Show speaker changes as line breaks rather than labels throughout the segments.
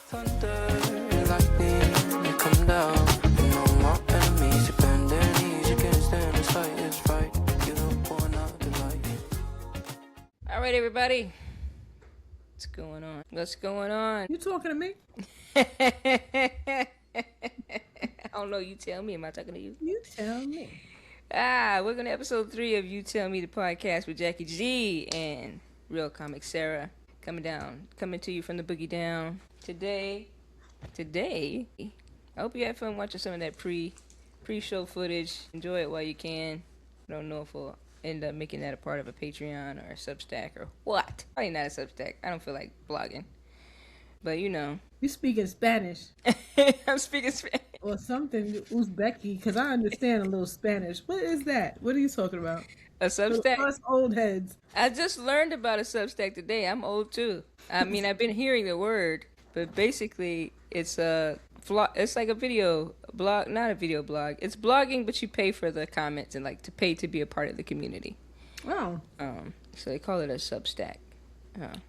Thunder, lightning, you come down. No more enemies, you bend their knees. You can't stand this fight, it's right. You don't want out the light.
All right, everybody. What's going on? What's going on?
You talking to me?
I don't know. You tell me. Am I talking to you?
You tell me.
We're going to episode 3 of You Tell Me, the podcast with Jacquie G and Real Comic Sarah. Coming to you from the Boogie Down. Today, I hope you had fun watching some of that pre-show footage. Enjoy it while you can. I don't know if we'll end up making that a part of a Patreon or a Substack or what. Probably not a Substack. I don't feel like blogging. But you know.
You speaking Spanish.
I'm speaking Spanish.
Or something, Uzbeki, because I understand a little Spanish. What is that? What are you talking about?
A Substack?
Us old heads.
I just learned about a Substack today. I'm old too. I mean, I've been hearing the word, but basically it's it's like a video blog, not a video blog. It's blogging, but you pay for the comments and like to pay to be a part of the community.
Oh.
So they call it a Substack.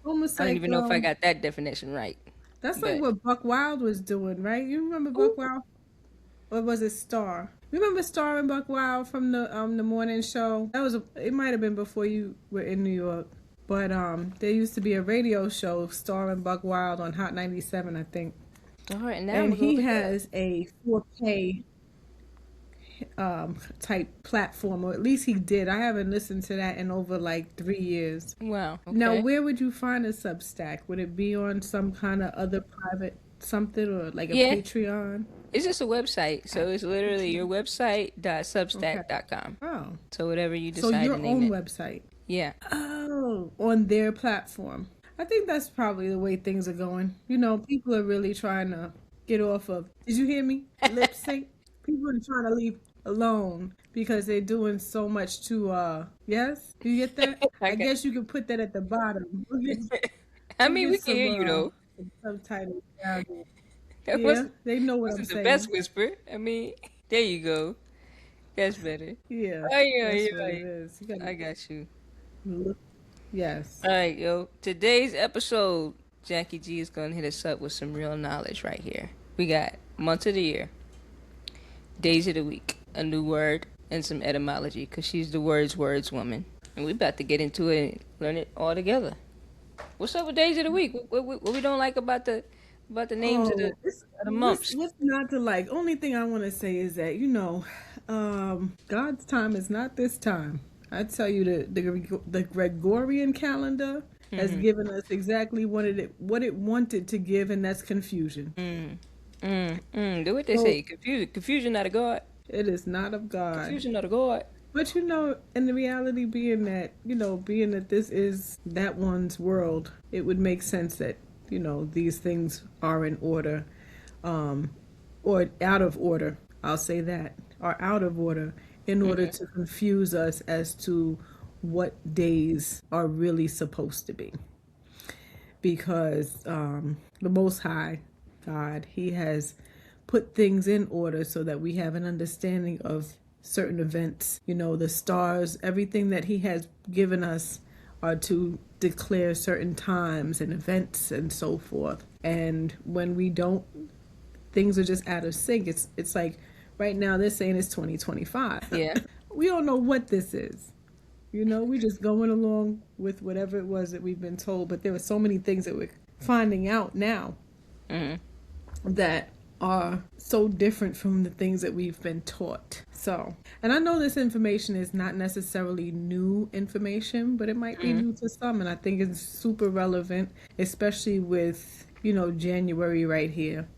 Almost
I don't
like,
even know if I got that definition right.
That's like what Buck Wild was doing, right? You remember Buck Wild? Or was it Star? You remember Star and Buck Wild from the morning show? It might have been before you were in New York. But there used to be a radio show, Star and Buck Wild on Hot 97, I think.
All right, now
and he has a 4K type platform, or at least he did. I haven't listened to that in over like 3 years.
Wow. Okay.
Now, where would you find a Substack? Would it be on some kind of other private something or like a Patreon?
It's just a website, so it's literally your website.substack.com.
Oh.
So whatever you decide to name it.
So your own website.
Yeah.
Oh, on their platform. I think that's probably the way things are going. You know, people are really trying to get off of, did you hear me? Lip sync. People are trying to leave alone because they're doing so much to, yes? Do you get that? I guess you can put that at the bottom.
I mean, we can hear you though.
Subtitles down there. Yeah, they know what I'm saying.
The best whisper. I mean, there you go. That's better.
Yeah.
Oh, yeah,
that's
you're
what
right.
it is.
I got you.
Yes.
All right, yo. Today's episode, Jacquie G is going to hit us up with some real knowledge right here. We got months of the year, days of the week, a new word, and some etymology, because she's the words woman. And we're about to get into it and learn it all together. What's up with days of the week? What we don't like about the names of the months?
What's not to like? Only thing I want to say is that, you know, God's time is not this time. I tell you, the Gregorian calendar has given us exactly what it wanted to give, and that's confusion.
Do what they say. Confusion not of God.
It is not of God.
Confusion not of God.
But you know, in the reality being that this is that one's world, it would make sense that, you know, these things are in order, or out of order. I'll say that, are out of order in order to confuse us as to what days are really supposed to be. Because the Most High God, He has put things in order so that we have an understanding of certain events. You know, the stars, everything that He has given us are to declare certain times and events and so forth. And when we don't, things are just out of sync. It's like right now they're saying it's 2025.
Yeah.
We don't know what this is. You know, we're just going along with whatever it was that we've been told. But there are so many things that we're finding out now that are so different from the things that we've been taught. So, and I know this information is not necessarily new information, but it might be new to some. And I think it's super relevant, especially with, you know, January right here.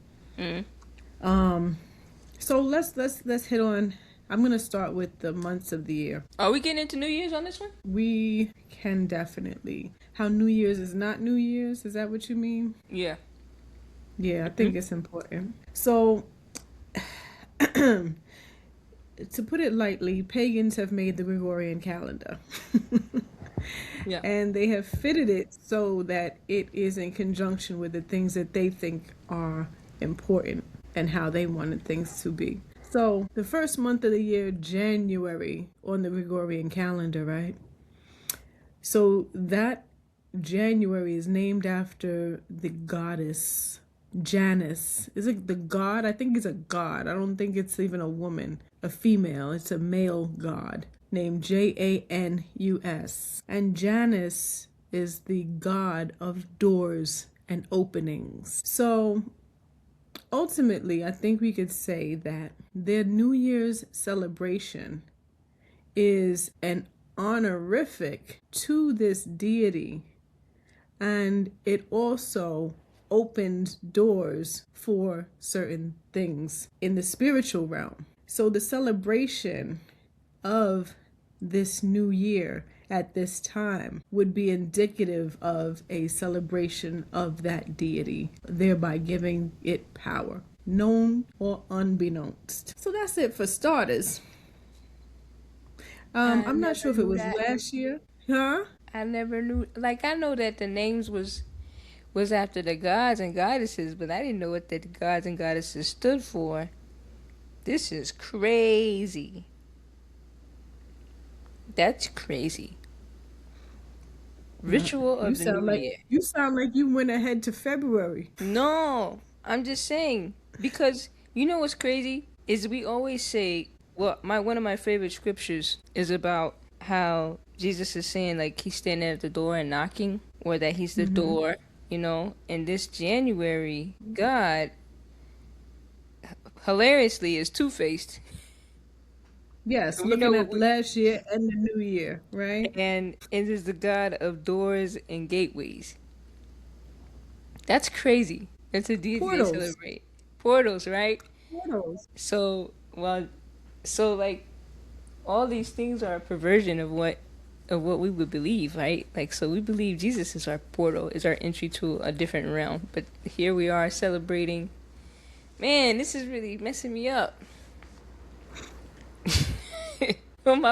So let's hit on. I'm going to start with the months of the year.
Are we getting into New Year's on this one?
We can definitely. How New Year's is not New Year's? Is that what you mean?
Yeah.
Yeah, I think it's important. So, to put it lightly, pagans have made the Gregorian calendar.
Yeah.
And they have fitted it so that it is in conjunction with the things that they think are important and how they wanted things to be. So the first month of the year, January, on the Gregorian calendar, right? So that January is named after the goddess Janus. Is it the god? I think he's a god. I don't think it's even a woman, a female. It's a male god named Janus. And Janus is the god of doors and openings. So ultimately, I think we could say that their New Year's celebration is an honorific to this deity, and it also opened doors for certain things in the spiritual realm. So the celebration of this new year at this time would be indicative of a celebration of that deity, thereby giving it power, known or unbeknownst. So that's it for starters. I'm not sure if it was last year. Huh?
I never knew. Like, I know that the names was after the gods and goddesses, but I didn't know what the gods and goddesses stood for. This is crazy. That's crazy. Ritual of the New Year.
You sound like you went ahead to February.
No, I'm just saying, because you know what's crazy is we always say, well, one of my favorite scriptures is about how Jesus is saying, like, he's standing at the door and knocking, or that he's the door, you know. And this January, God, hilariously, is two-faced.
Yes, looking at last year and the new year, right?
And it is the God of doors and gateways. That's crazy. That's a deity to celebrate. Portals, right?
Portals.
So like, all these things are a perversion of what we would believe, right? Like, so we believe Jesus is our portal, is our entry to a different realm. But here we are celebrating. Man, this is really messing me up. What am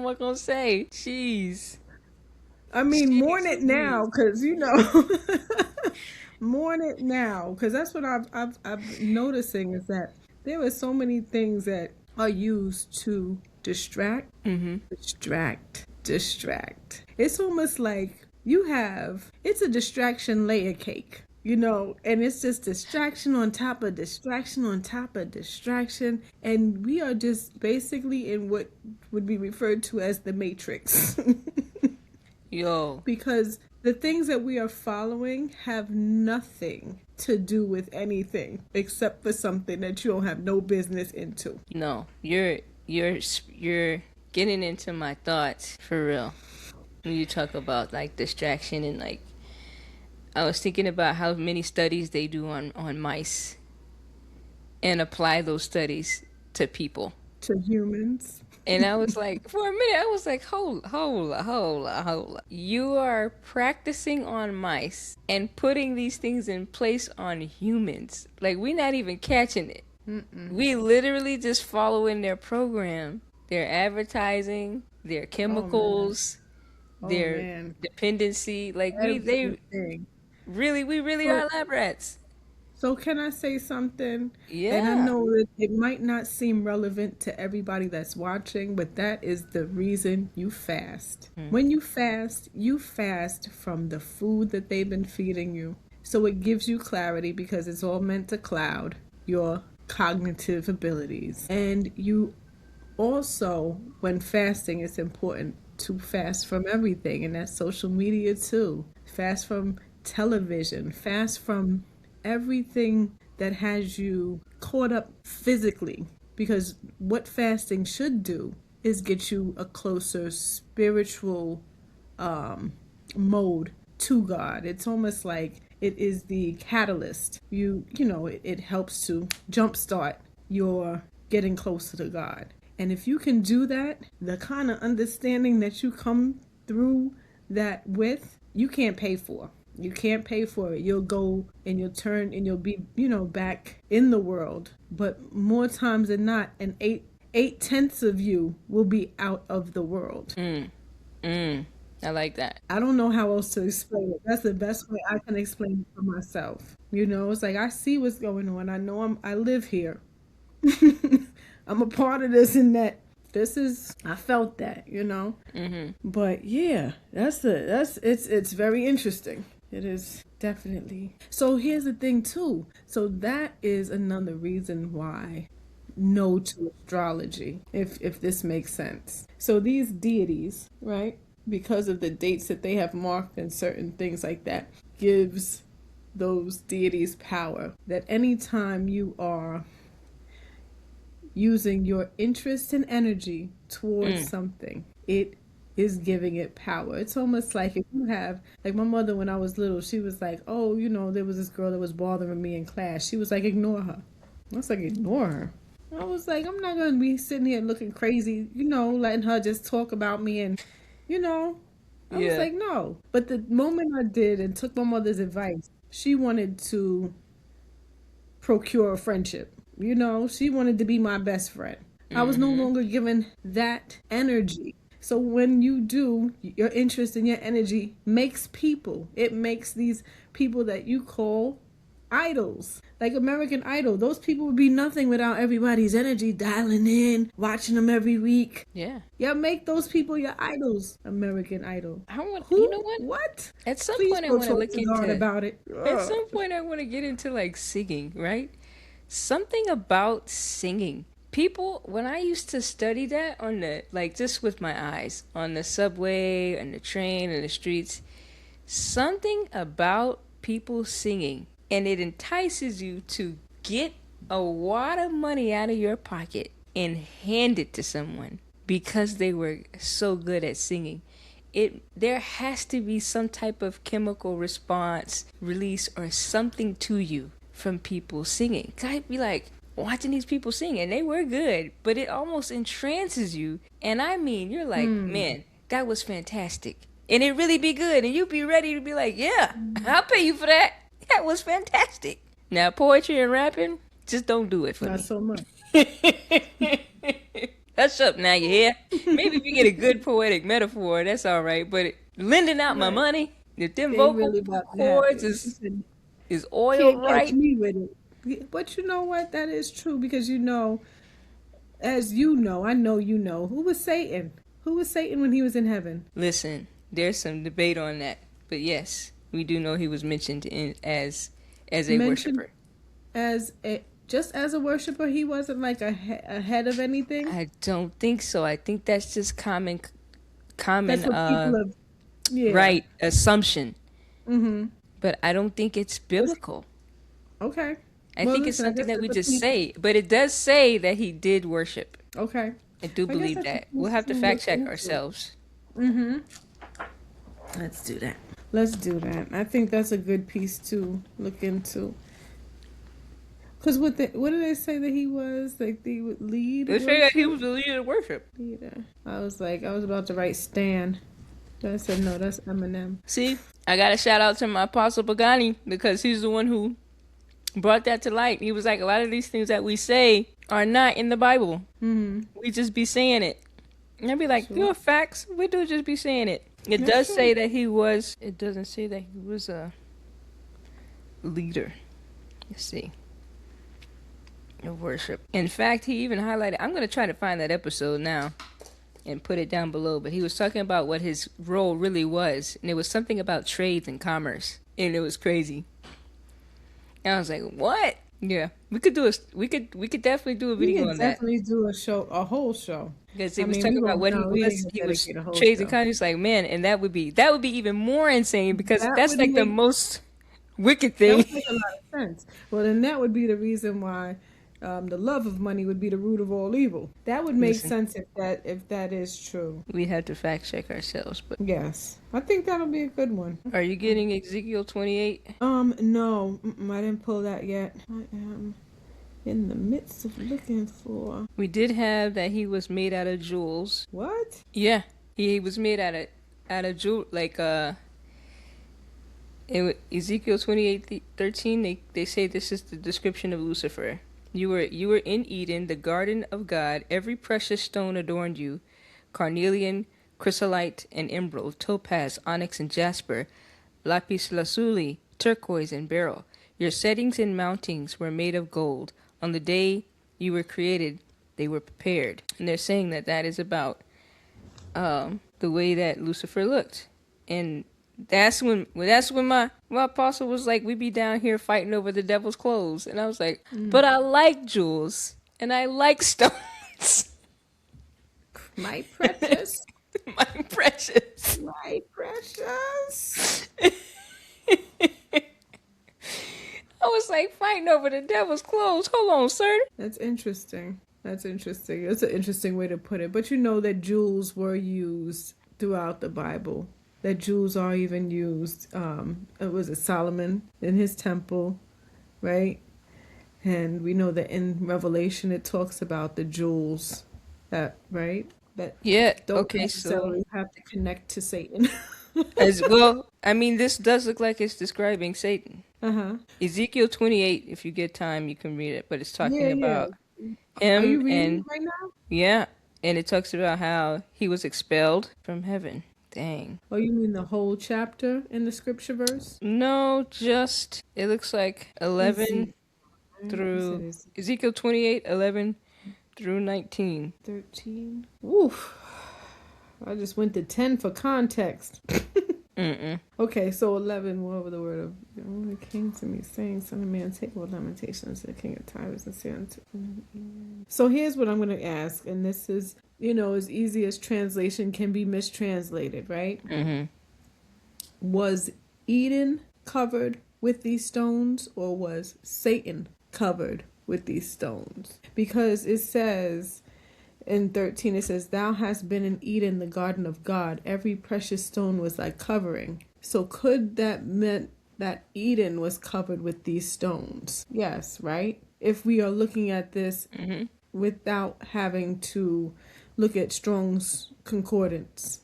I gonna say? Jeez.
I mean, mourn it now, because you know, mourn it now, because that's what I'm noticing, is that there are so many things that are used to distract. It's almost like it's a distraction layer cake. You know, and it's just distraction on top of distraction on top of distraction. And we are just basically in what would be referred to as the Matrix.
Yo.
Because the things that we are following have nothing to do with anything except for something that you don't have no business into.
No, you're getting into my thoughts for real. When you talk about, like, distraction, and, like, I was thinking about how many studies they do on mice and apply those studies to people.
To humans.
And I was like, for a minute, I was like, hold. You are practicing on mice and putting these things in place on humans. Like, we're not even catching it. We literally just following their program, their advertising, their chemicals, their dependency. Like, we really are lab rats.
So can I say something?
Yeah.
And I know that it might not seem relevant to everybody that's watching, but that is the reason you fast. When you fast from the food that they've been feeding you. So it gives you clarity, because it's all meant to cloud your cognitive abilities. And you also, when fasting, it's important to fast from everything, and that's social media too. Fast from television, fast from everything that has you caught up physically, because what fasting should do is get you a closer spiritual mode to God. It's almost like it is the catalyst. It helps to jumpstart your getting closer to God. And if you can do that, the kind of understanding that you come through that with, you can't pay for. You can't pay for it. You'll go and you'll turn and you'll be, back in the world. But more times than not, an 8/10 of you will be out of the world.
I like that.
I don't know how else to explain it. That's the best way I can explain it for myself. It's like, I see what's going on. I know I live here. I'm a part of this and that. I felt that, But yeah, it's very interesting. It is definitely. So here's the thing too. So that is another reason why no to astrology, if this makes sense. So these deities, right? Because of the dates that they have marked and certain things like that, gives those deities power. That anytime you are using your interest and energy towards something, it is giving it power. It's almost like if you have, like my mother when I was little, she was like, oh, there was this girl that was bothering me in class. She was like, ignore her. I was like, ignore her? I was like, I'm not going to be sitting here looking crazy, letting her just talk about me and, I was like, no. But the moment I did and took my mother's advice, she wanted to procure a friendship. She wanted to be my best friend. I was no longer given that energy. So when you do, your interest and your energy makes people. It makes these people that you call idols. Like American Idol. Those people would be nothing without everybody's energy dialing in, watching them every week.
Yeah.
Yeah, make those people your idols. American Idol.
You know what?
What?
At some
Please
point I
go
want to
talk
look
to God
into
about it.
At some point I want to get into like singing, right? Something about singing. People, when I used to study that on the, like just with my eyes, on the subway and the train and the streets, something about people singing, and it entices you to get a wad of money out of your pocket and hand it to someone because they were so good at singing. There has to be some type of chemical response, release, or something to you from people singing. I'd be like watching these people sing, and they were good, but it almost entrances you. And I mean, you're like, man, that was fantastic. And it really be good, and you'd be ready to be like, yeah, I'll pay you for that. That was fantastic. Now, poetry and rapping, just don't do it for
Not
me.
so much.
Hush up now, you hear? Maybe if you get a good poetic metaphor, that's all right. But lending out my money, if them
They
vocal
really about to
cords
happen.
is oil
Can't
right.
catch me with it. But you know what? That is true because as I know who was Satan? Who was Satan when he was in heaven?
Listen, there's some debate on that, but yes, we do know he was mentioned as a worshiper.
Just as a worshiper, he wasn't like a head of anything.
I don't think so. I think that's just common.
That's what people have. Yeah.
Right, assumption. Mm-hmm. But I don't think it's biblical.
Okay.
I think it's something that we just say. But it does say that he did worship.
Okay.
I do believe that. We'll have to fact check ourselves.
Mm-hmm. Let's do that. I think that's a good piece to look into. Because what did they say that he was? Like they would lead?
They say that he was the leader of worship.
Leader. I was about to write Stan. But I said, no, that's Eminem.
See, I got to shout out to my Apostle Pagani because he's the one who brought that to light. He was like, a lot of these things that we say are not in the Bible. Mm-hmm. We just be saying it. And I'd be like, your facts, we do just be saying it. It does say that he was, it doesn't say that he was a leader. Let's see. Of worship. In fact, he even highlighted, I'm going to try to find that episode now and put it down below, but he was talking about what his role really was, and it was something about trades and commerce, and it was crazy. And I was like, what? Yeah, we could definitely do a video on that.
Definitely do a whole show.
Because he was talking about what he was trades and commerce. Like, man, and that would be even more insane because that's like the most wicked thing.
That would make a lot of sense. Well, then that would be the reason why the love of money would be the root of all evil. That would make sense if that is true.
We have to fact check ourselves, but
yes, I think that'll be a good one.
Are you getting Ezekiel 28?
No, I didn't pull that yet. I am in the midst of looking for.
We did have that he was made out of jewels.
What?
Yeah, he was made out of jewel, like in Ezekiel 28:13. They say this is the description of Lucifer. You were in Eden, the garden of God. Every precious stone adorned you: carnelian, chrysolite, and emerald, topaz, onyx, and jasper, lapis lazuli, turquoise, and beryl. Your settings and mountings were made of gold. On the day you were created, they were prepared. And they're saying that is about the way that Lucifer looked. And That's when my apostle was like, we be down here fighting over the devil's clothes. And I was like, but I like jewels and I like stones.
My precious.
My precious.
My precious.
I was like fighting over the devil's clothes. Hold on, sir.
That's interesting. That's interesting. It's an interesting way to put it. But you know that jewels were used throughout the Bible. That jewels are even used. It was Solomon in his temple, right? And we know that in Revelation it talks about the jewels, that right? That
Yeah.
don't
Okay.
necessarily have to connect to Satan.
As well, I mean, this does look like it's describing Satan. Ezekiel 28. If you get time, you can read it. But it's talking about him.
Are you reading
and
it right now?
yeah, and it talks about how he was expelled from heaven. Dang.
Oh, you mean the whole chapter in the scripture verse?
No, just it looks like 11 through Ezekiel 28, 11 through 19.
13. Oof. I just went to 10 for context. Okay, so 11. What was the word of the only king to me, saying, "Son of man, take what lamentations to the king of Tyrus and say unto him." So here's what I'm going to ask, and this is, as easy as translation can be mistranslated, right? Was Eden covered with these stones, or was Satan covered with these stones? Because it says in 13, it says, "Thou hast been in Eden, the garden of God. Every precious stone was thy covering." So could that meant that Eden was covered with these stones? Yes, right? If we are looking at this without having to look at Strong's Concordance.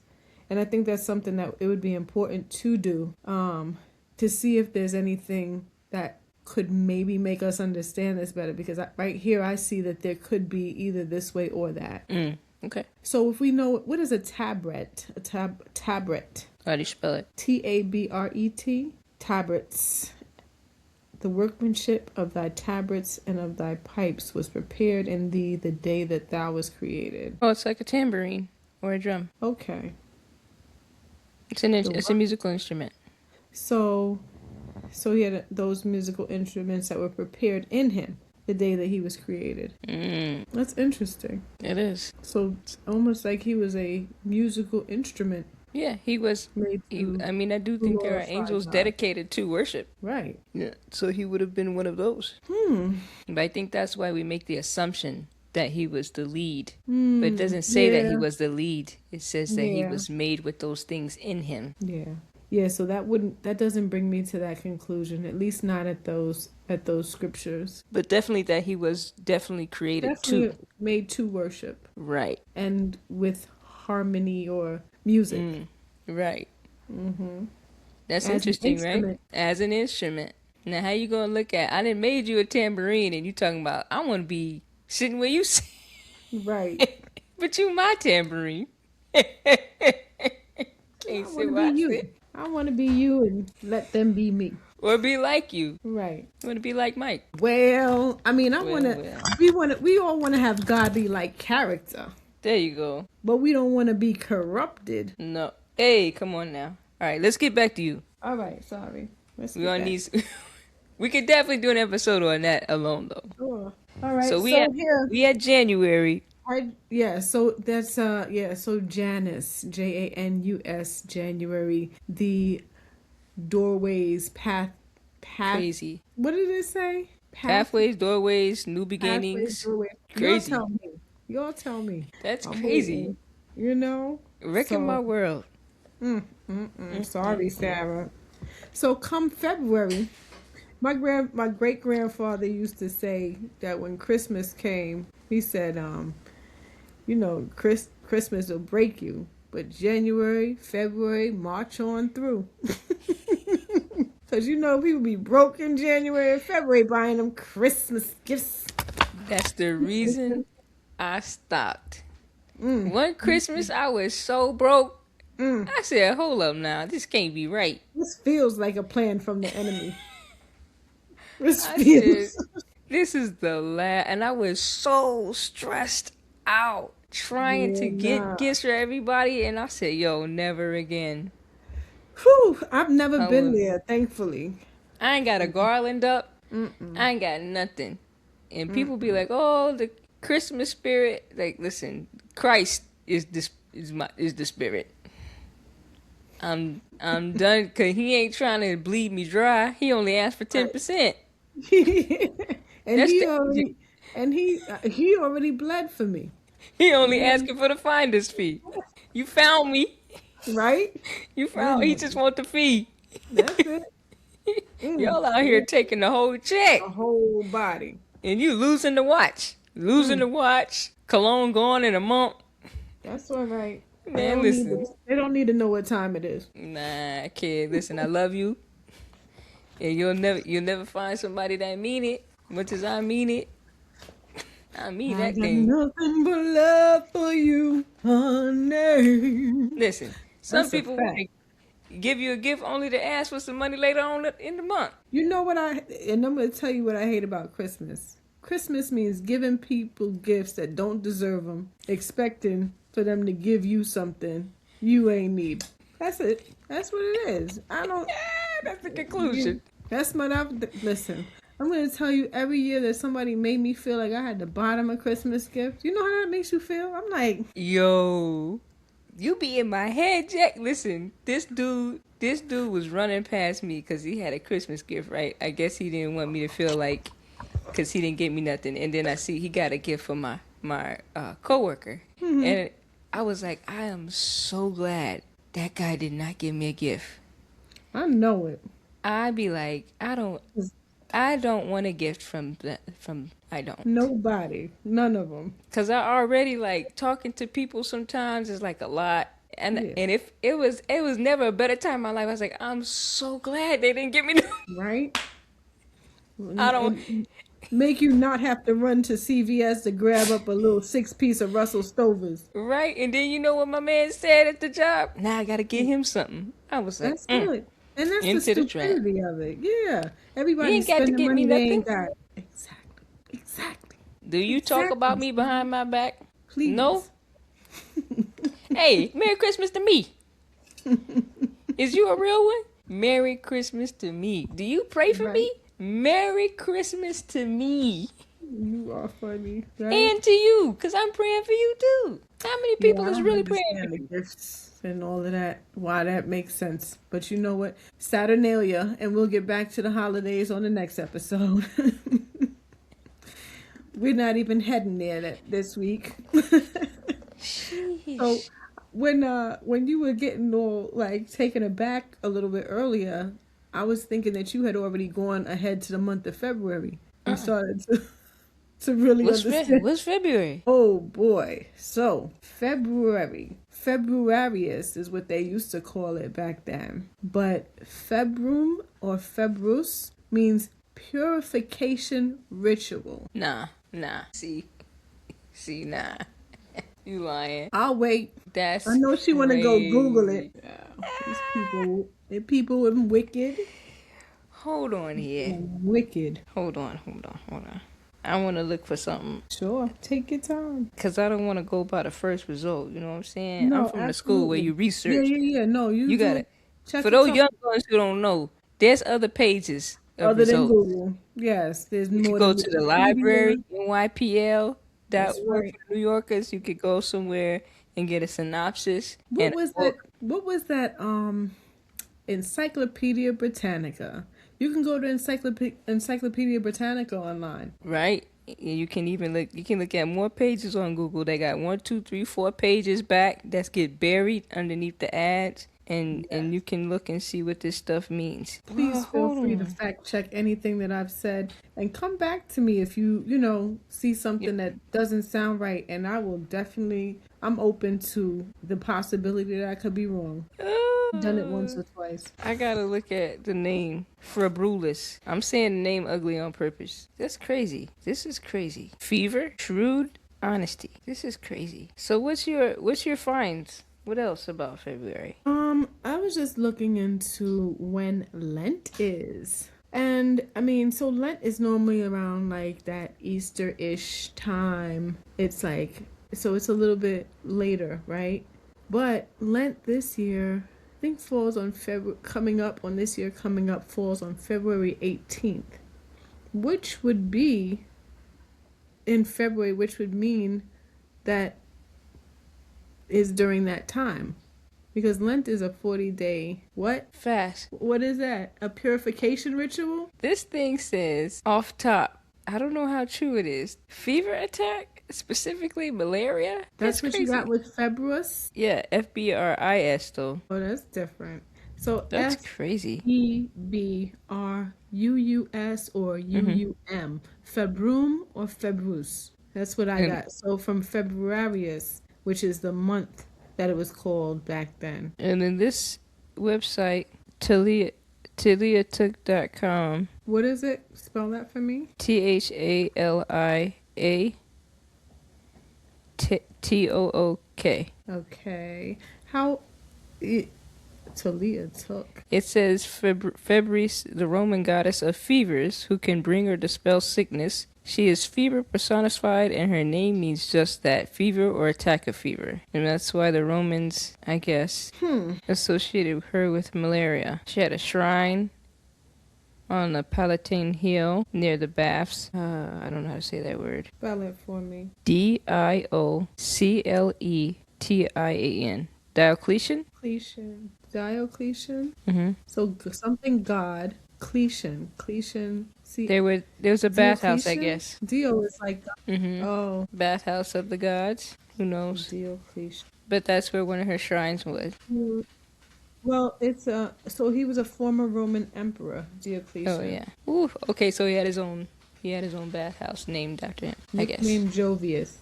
And I think that's something that it would be important to do, to see if there's anything that could maybe make us understand this better, because right here I see that there could be either this way or that.
Okay.
So if we know, what is a tabret? Tabret.
How do you spell it?
Tabret. Tabrets. The workmanship of thy tabrets and of thy pipes was prepared in thee the day that thou was created.
Oh, it's like a tambourine or a drum.
Okay.
It's a musical instrument.
So he had those musical instruments that were prepared in him the day that he was created. That's interesting.
It is.
So it's almost like he was a musical instrument.
Yeah, he was. I mean, I do think there are angels dedicated to worship.
Right.
Yeah, so he would have been one of those. But I think that's why we make the assumption that he was the lead. But it doesn't say that he was the lead. It says that he was made with those things in him.
Yeah. Yeah, so that doesn't bring me to that conclusion, at least not at those scriptures.
But definitely that he was created
definitely
to.
Made to worship.
Right.
And with harmony or music.
Right. That's interesting, right? As an instrument. Now, how you gonna look at? I done made you a tambourine, and you talking about I want to be sitting where you sit.
Right.
But you my tambourine.
I want to be you and let them be me.
Or be like you.
Right.
I want to be like Mike.
Well, I mean, we all want to have godly like character.
There you go.
But we don't want to be corrupted.
No. Hey, come on now. All right, let's get back to you.
All right, sorry.
We could definitely do an episode on that alone, though.
Sure. All right.
So we had January.
So that's so Janus, Janus, January, the doorways, path.
Crazy.
What did it say?
Pathways, doorways, new beginnings. Crazy.
Y'all tell me.
That's crazy. Wrecking my world.
Sorry, Sarah. So come February, my great grandfather used to say that when Christmas came, he said, Christmas will break you, but January, February, March on through. Because people be broke in January and February buying them Christmas gifts.
That's the reason I stopped. One Christmas, I was so broke. I said, hold up now. This can't be right.
This feels like a plan from the enemy.
This is the last. And I was so stressed out trying to get gifts for everybody. And I said, yo, never again.
Whew, I've never
I
been
was.
there, thankfully.
I ain't got a garland up.
Mm-mm.
I ain't got nothing. And people be
Mm-mm.
like, "Oh, the Christmas spirit." Like, listen, Christ is the spirit. I'm done because he ain't trying to bleed me dry. He only asked for 10%.
and
That's
he
the
already he already bled for me.
he only
Man,
asking for the finder's fee. You found me.
right?
You found. He just
Mm,
want the fee.
that's it.
Y'all out here
Yeah.
taking the whole check,
The whole body.
and you losing the watch. Losing
Mm,
the watch. Cologne gone in a month.
that's all right.
Man, listen.
They don't need to know what time it is.
Nah, kid. Listen, I love you, and you'll never find somebody that mean it much as I mean it. I mean
I
that
got
thing.
nothing but love for you, honey.
Listen, some
That's a
people want
fact.
to give you a gift only to ask for some money later on in the month.
You know what and I'm going to tell you what I hate about Christmas. Christmas means giving people gifts that don't deserve them, expecting for them to give you something you ain't need. That's it. That's what it is. I don't.
That's the conclusion.
That's what listen. I'm going to tell you every year that somebody made me feel like I had to buy them a Christmas gift. You know how that makes you feel? I'm like,
Yo, you be in my head, Jack. Listen, this dude was running past me because he had a Christmas gift, right? I guess he didn't want me to feel like, because he didn't get me nothing. And then I see he got a gift for my coworker, and I was like, I am so glad that guy did not give me a gift.
I know it.
I'd be like, I don't want a gift I don't.
Nobody. None of them.
Cause I already like talking to people sometimes is like a lot.
Yeah.
And if it was never a better time in my life. I was like, I'm so glad they didn't give me
Right?
I don't
And make you not have to run to CVS to grab up a little 6-piece of Russell Stovers.
right. And then you know what my man said at the job? Now I gotta get him something. I was like,
That's good. And that's the
into the trap.
stupidity of it. Yeah.
You
Everybody's
ain't got to
spending
get me
money they
nothing.
ain't got. Exactly. Exactly.
Do you talk about me behind my back?
Please.
No. Hey, Merry Christmas to me. Is you a real one? Merry Christmas to me. Do you pray for
Right.
me? Merry Christmas to me.
You are funny. Right?
And to you, because I'm praying for you too. How many people
I
is
don't
really praying for
understand the
you?
gifts and all of that. Why that makes sense. But you know what? Saturnalia, and we'll get back to the holidays on the next episode. We're not even heading there this week. So when you were getting all like taken aback a little bit earlier, I was thinking that you had already gone ahead to the month of February. You started to really understand.
What's February?
Oh boy. So Februarius is what they used to call it back then. But Februm or Februs means purification ritual.
Nah. See, nah. You lying.
I'll wait.
That's
I know she want to go
crazy.
Google it. These people are wicked.
Hold on here.
Wicked.
Hold on. I want to look for something.
Sure. Take your time.
Because I don't want to go by the first result. You know what I'm saying?
No,
I'm from the school where you research.
Yeah. No,
You got it.
Check
For
your
those
time.
young ones who don't know, there's other pages of
Other than
results.
Google. Yes, there's
You
more
could go
than
to the
Wikipedia.
library, NYPL.
That's
.org
right.
for New Yorkers. You could go somewhere and get a synopsis.
What was that Encyclopedia Britannica? You can go to Encyclopedia Britannica online.
Right? You can even look. You can look at more pages on Google. They got 1, 2, 3, 4 pages back that's get buried underneath the ads, and you can look and see what this stuff means.
Please feel free to fact check anything that I've said and come back to me if you see something that doesn't sound right, and I will definitely. I'm open to the possibility that I could be wrong. Done it once or twice.
I gotta look at the name Februlis. I'm saying the name ugly on purpose. That's crazy. This is crazy. Fever, shrewd, honesty. This is crazy. So what's your finds? What else about February?
I was just looking into when Lent is. And I mean, so Lent is normally around like that Easter-ish time. It's like, so it's a little bit later, right? But Lent this year think falls on February, coming up falls on February 18th, which would be in February, which would mean that is during that time. Because Lent is a 40-day, what?
Fast.
What is that? A purification ritual?
This thing says, off top, I don't know how true it is. Fever attack? Specifically malaria?
That's what
crazy.
you got with Februus?
Yeah, FBRIS though.
Oh, that's different. So
That's crazy.
FEBRUUS or UUM. Februm or Februs. That's what I got. So from Februarius, which is the month that it was called back then.
And then this website, taliatook.com.
What is it? Spell that for me.
THALIATOOK.
Okay. Talia took.
It says Febris, the Roman goddess of fevers, who can bring or dispel sickness. She is fever personified, and her name means just that, fever or attack of fever. And that's why the Romans, I guess, associated her with malaria. She had a shrine on the Palatine Hill near the baths. I don't know how to say that word.
Spell it for me.
DIOCLETIAN. Diocletian?
Diocletian?
Mm-hmm.
So something god. Cletian.
There was a bathhouse, I guess.
Dio is like
Mm-hmm.
Oh.
Bathhouse of the gods. Who knows?
Diocletian.
But that's where one of her shrines was.
Well, so he was a former Roman emperor, Diocletian.
Oh yeah. Ooh. Okay, so he had his own bathhouse named after him, I guess.
Named Jovius.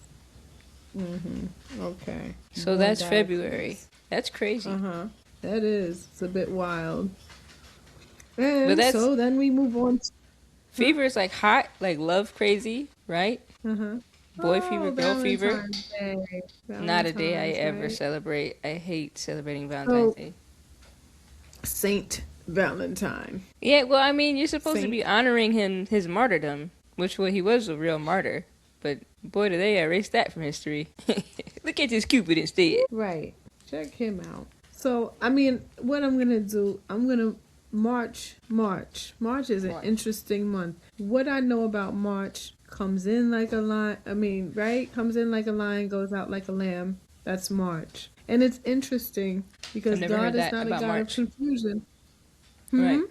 Mm-hmm. Okay.
So that's February. That's crazy.
That is. It's a bit wild. And
But
so then we move on to...
Fever is like hot, like love crazy, right? Boy fever, girl fever. Not a day I ever celebrate. I hate celebrating Valentine's Day.
Saint Valentine.
Yeah, well, I mean, you're supposed to be honoring his martyrdom, which he was a real martyr. But boy, do they erase that from history. Look at this Cupid instead.
Right. Check him out. So, I mean, what I'm going to do, I'm going to March is an interesting month. What I know about March comes in like a lion. I mean, right? Comes in like a lion, goes out like a lamb. That's March. And it's interesting because God is not a God of confusion.
Right.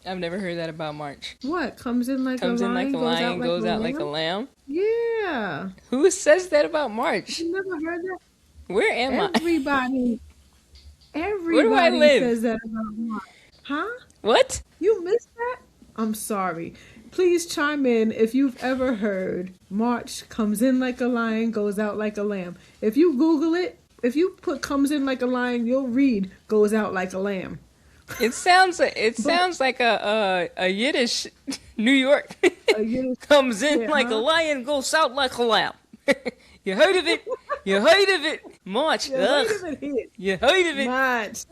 I've never heard that about March.
What? Comes in like a lion,
goes out like a lamb?
Yeah.
Who says that about March?
You never heard that?
Where am I?
Everybody
Where do I live?
says that about March. Huh?
What?
You missed that? I'm sorry. Please chime in if you've ever heard March comes in like a lion, goes out like a lamb. If you Google it, if you put comes in like a lion, you'll read goes out like a lamb.
It sounds like a Yiddish New York. Comes in like a lion, goes out like a lamb. You heard of it? You heard of it? March. You heard of it? You heard of it?
March.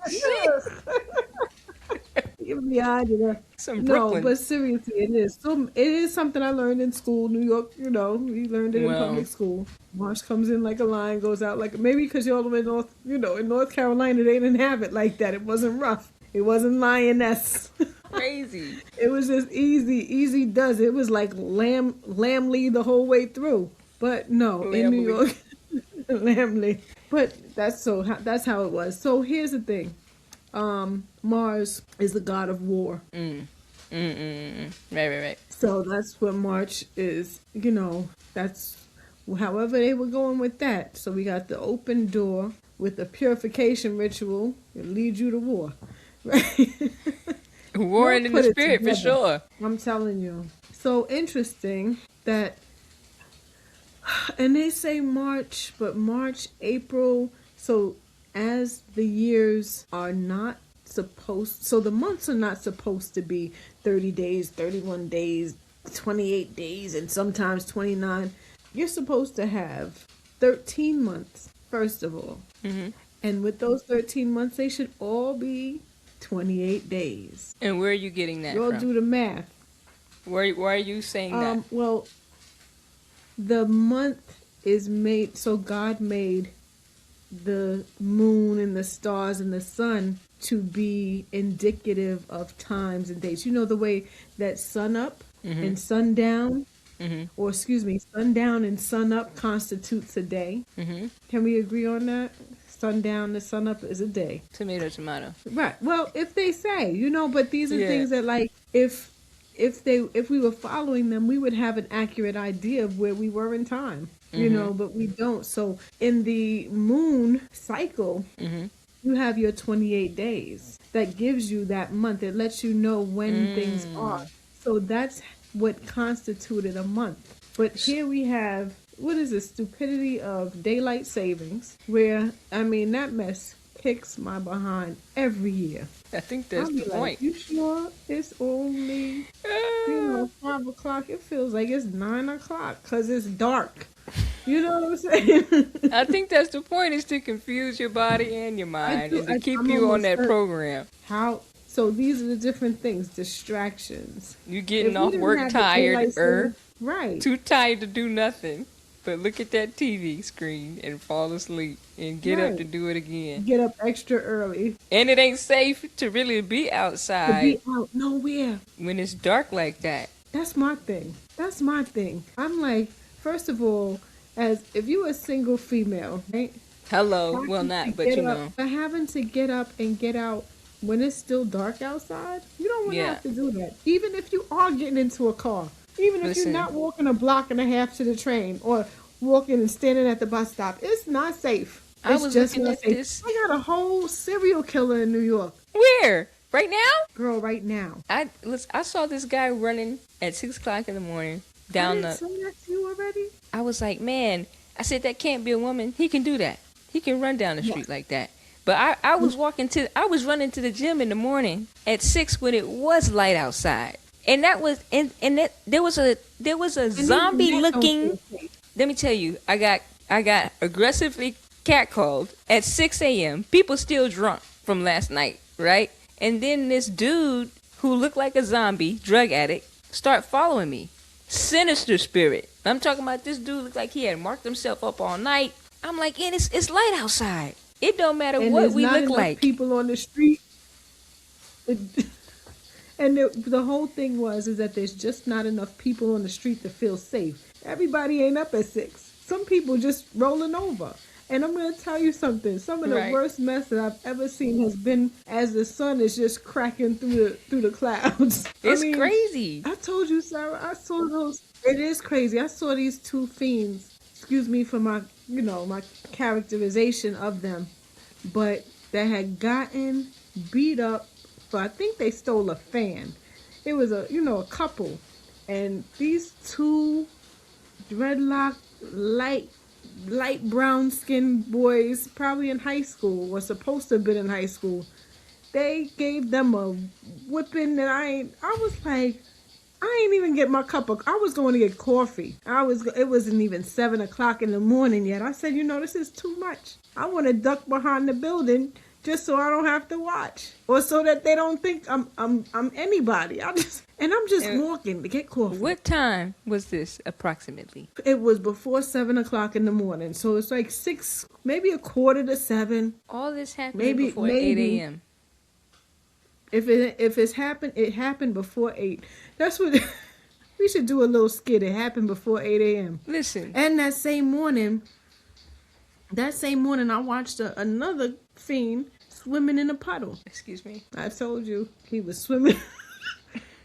Some Brooklyn.
No, but seriously, it is. So it is something I learned in school, New York. You know, we learned it in public school. March comes in like a lion, goes out like maybe because you're all the way north. You know, in North Carolina, they didn't have it like that. It wasn't rough. It wasn't lioness.
Crazy.
It was just easy does. It was like lambly the whole way through. But no, in New York, lambly. But that's how it was. So here's the thing. Mars is the god of war.
Right.
So that's what March is. You know, that's however they were going with that. So we got the open door with the purification ritual. It leads you to war. Right?
Warring in the spirit for sure.
I'm telling you. So interesting that, and they say March, but March, April. So as the years are not supposed, so the months are not supposed to be 30 days, 31 days, 28 days, and sometimes 29. You're supposed to have 13 months, first of all. Mm-hmm. And with those 13 months, they should all be 28 days.
And where are you getting that
You'll
from?
do the math.
Why are you saying that?
Well, the month is made, so God made the moon and the stars and the sun to be indicative of times and dates. You know, the way that sun up and sundown, or excuse me, sundown and sun up constitutes a day. Can we agree on that? Sundown to sun up is a day.
Tomato, tomato.
Right. Well, if they say, you know, but these are things that, like, if we were following them, we would have an accurate idea of where we were in time. You know, but we don't. So in the moon cycle, you have your 28 days. That gives you that month. It lets you know when things are. So that's what constituted a month. But here we have, what is the stupidity of daylight savings, where, I mean, that mess kicks my behind every year.
I think that's the point.
You sure it's only, 5 o'clock? It feels like it's 9 o'clock because it's dark. You know what I'm saying?
I think that's the point, is to confuse your body and your mind, and to keep you on that program.
So these are the different things, distractions.
You getting off work tired,
right?
Too tired to do nothing, but look at that TV screen and fall asleep and get up to do it again.
Get up extra early.
And it ain't safe to really be outside.
To be out nowhere
when it's dark like that.
That's my thing. I'm like, first of all, as if you're a single female, right?
Hello. Well, not, but you know.
But having to get up and get out when it's still dark outside, you don't want to have to do that. Even if you are getting into a car. Even if you're not walking a block and a half to the train, or walking and standing at the bus stop. It's not safe.
I was just looking at this.
I got a whole serial killer in New York.
Where? Right now?
Girl, right now.
I saw this guy running at 6 o'clock in the morning down
I didn't say that to you already?
I was like, man, I said, that can't be a woman. He can do that. He can run down the street like that. But I was running to the gym in the morning at 6 when it was light outside. And that was there was a zombie looking. Let me tell you, I got aggressively catcalled at 6 a.m. People still drunk from last night, right? And then this dude who looked like a zombie, drug addict, start following me. Sinister spirit. I'm talking about this dude looked like he had marked himself up all night. I'm like, and it's light outside. It don't matter what we look like.
People on the street. And the whole thing is that there's just not enough people on the street to feel safe. Everybody ain't up at 6. Some people just rolling over. And I'm going to tell you something. Some of the worst mess that I've ever seen has been as the sun is just cracking through the clouds.
It's crazy.
I told you, Sarah, I saw those. It is crazy. I saw these two fiends. Excuse me for my characterization of them. But they had gotten beat up. So I think they stole a fan. It was a couple. And these two dreadlock, light brown skinned boys, probably in high school, or supposed to have been in high school, they gave them a whipping that I was like, I ain't even get my cup of, I was going to get coffee. It wasn't even 7 o'clock in the morning yet. I said, this is too much. I want to duck behind the building just so I don't have to watch, or so that they don't think I'm anybody. I'm just walking to get coffee.
What time was this approximately?
It was before 7 o'clock in the morning, so it's like 6, maybe a quarter to 7.
All this happened before 8 a.m.
If it's happened, it happened before 8. That's what we should do, a little skit. It happened before 8 a.m.
Listen,
and that same morning, I watched another fiend swimming in a puddle.
Excuse me.
I told you he was swimming.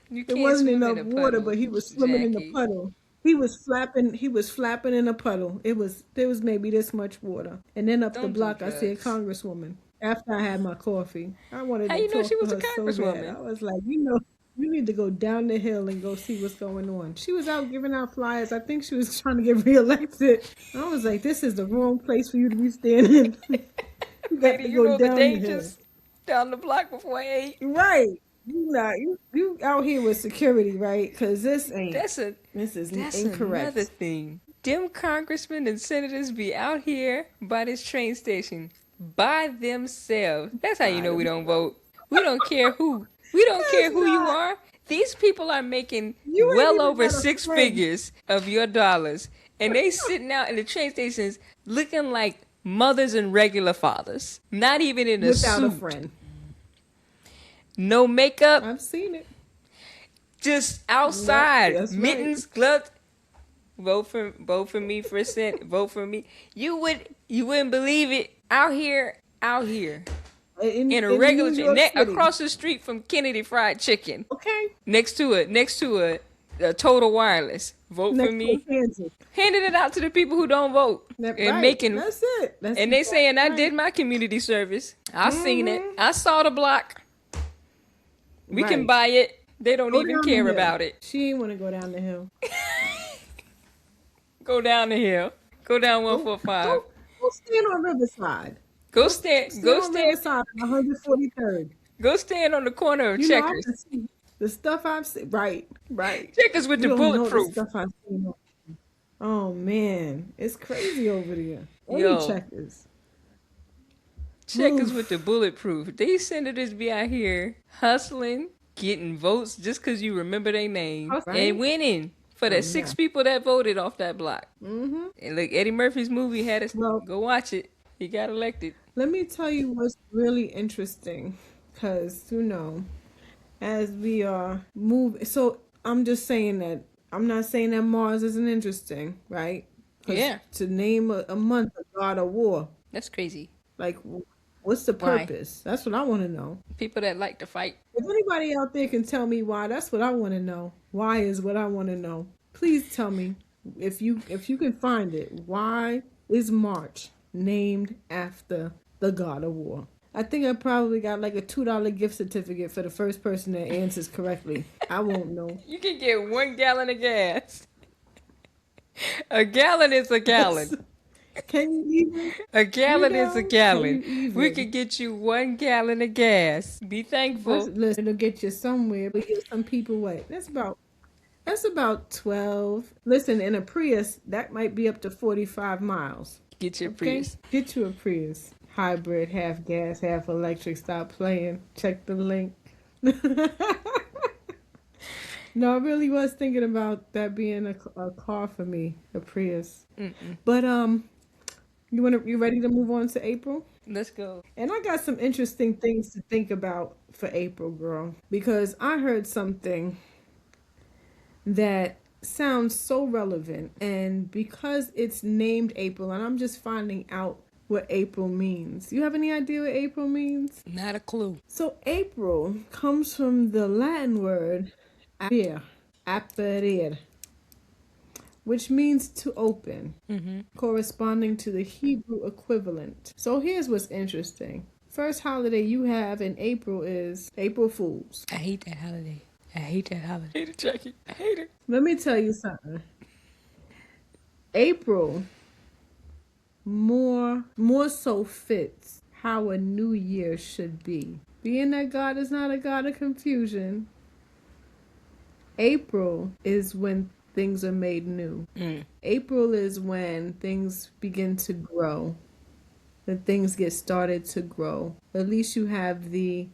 There
wasn't enough water, but he was swimming in the puddle. He was flapping in a puddle. There was maybe this much water. And then up the block, I see a congresswoman. After I had my coffee, I wanted to talk
she was
to
a
her
congresswoman?
so bad. I was like, you need to go down the hill and go see what's going on. She was out giving out flyers. I think she was trying to get reelected. I was like, this is the wrong place for you to be standing. You got to go down the hill.
Down the block before 8.
Right. You out here with security, right? Because this is incorrect.
Another thing. Them congressmen and senators be out here by this train station by themselves. That's how you know we don't vote. We don't care who. We don't care who you are. These people are making well over 6 figures of your dollars, and they sitting out in the train stations looking like mothers and regular fathers. Not even in a suit.
Without a friend.
no makeup,
I've seen it.
just outside,
That's
mittens, gloves. Vote for me for Senate. Vote for me. You wouldn't believe it. Out here, in a regular
New York City.
across the street from Kennedy Fried Chicken,
Okay.
next to a Total Wireless. Vote for me. Handing it out to the people who don't vote and making.
That's it.
And they saying I did my community service. I seen it. I saw the block. We can buy it. They don't even care about it.
She ain't want to go down the hill.
Go down the hill. Go down 145.
Go stand on Riverside.
Go stand.
On Riverside on 143rd.
Go stand on the corner of Checkers.
The stuff I've seen. Right.
Checkers with the bulletproof.
The stuff I've seen. Oh man, it's crazy over there.
Yo.
Checkers.
Checkers with the bulletproof. These senators be out here hustling, getting votes just because you remember their name and winning. For the 6 people that voted off that block. Mm-hmm. And look, Eddie Murphy's movie had us go watch it. He got elected.
Let me tell you what's really interesting. Because, as we are moving. So, I'm just saying that. I'm not saying that Mars isn't interesting, right?
Yeah.
To name a month a god of war.
That's crazy.
Like, what's the purpose? Why? That's what I want to know.
People that like to fight.
If anybody out there can tell me why, that's what I want to know. Why is what I want to know. Please tell me if you can find it. Why is March named after the god of war? I think I probably got like a $2 gift certificate for the first person that answers correctly. I won't know.
You can get 1 gallon of gas. A gallon is a gallon.
Can you even?
A gallon is a gallon. We could get you 1 gallon of gas. Be thankful.
Listen, it'll get you somewhere, but get some people what? That's about 12. Listen, in a Prius, that might be up to 45 miles.
Get your Prius.
Get you a Prius. Hybrid, half gas, half electric. Stop playing. Check the link. No, I really was thinking about that being a car for me, a Prius. Mm-mm. But you ready to move on to April?
Let's go.
And I got some interesting things to think about for April, girl, because I heard something that sounds so relevant, and because it's named April, and I'm just finding out what April means. You have any idea what April means?
Not a clue.
So April comes from the Latin word aperir, which means to open, corresponding to the Hebrew equivalent. So here's what's interesting. First holiday you have in April is April Fools.
I hate that holiday. I hate it, Jackie. I hate it.
Let me tell you something. April more so fits how a new year should be. Being that God is not a God of confusion, April is when things are made new. April is when things begin to grow. When things get started to grow. At least you have the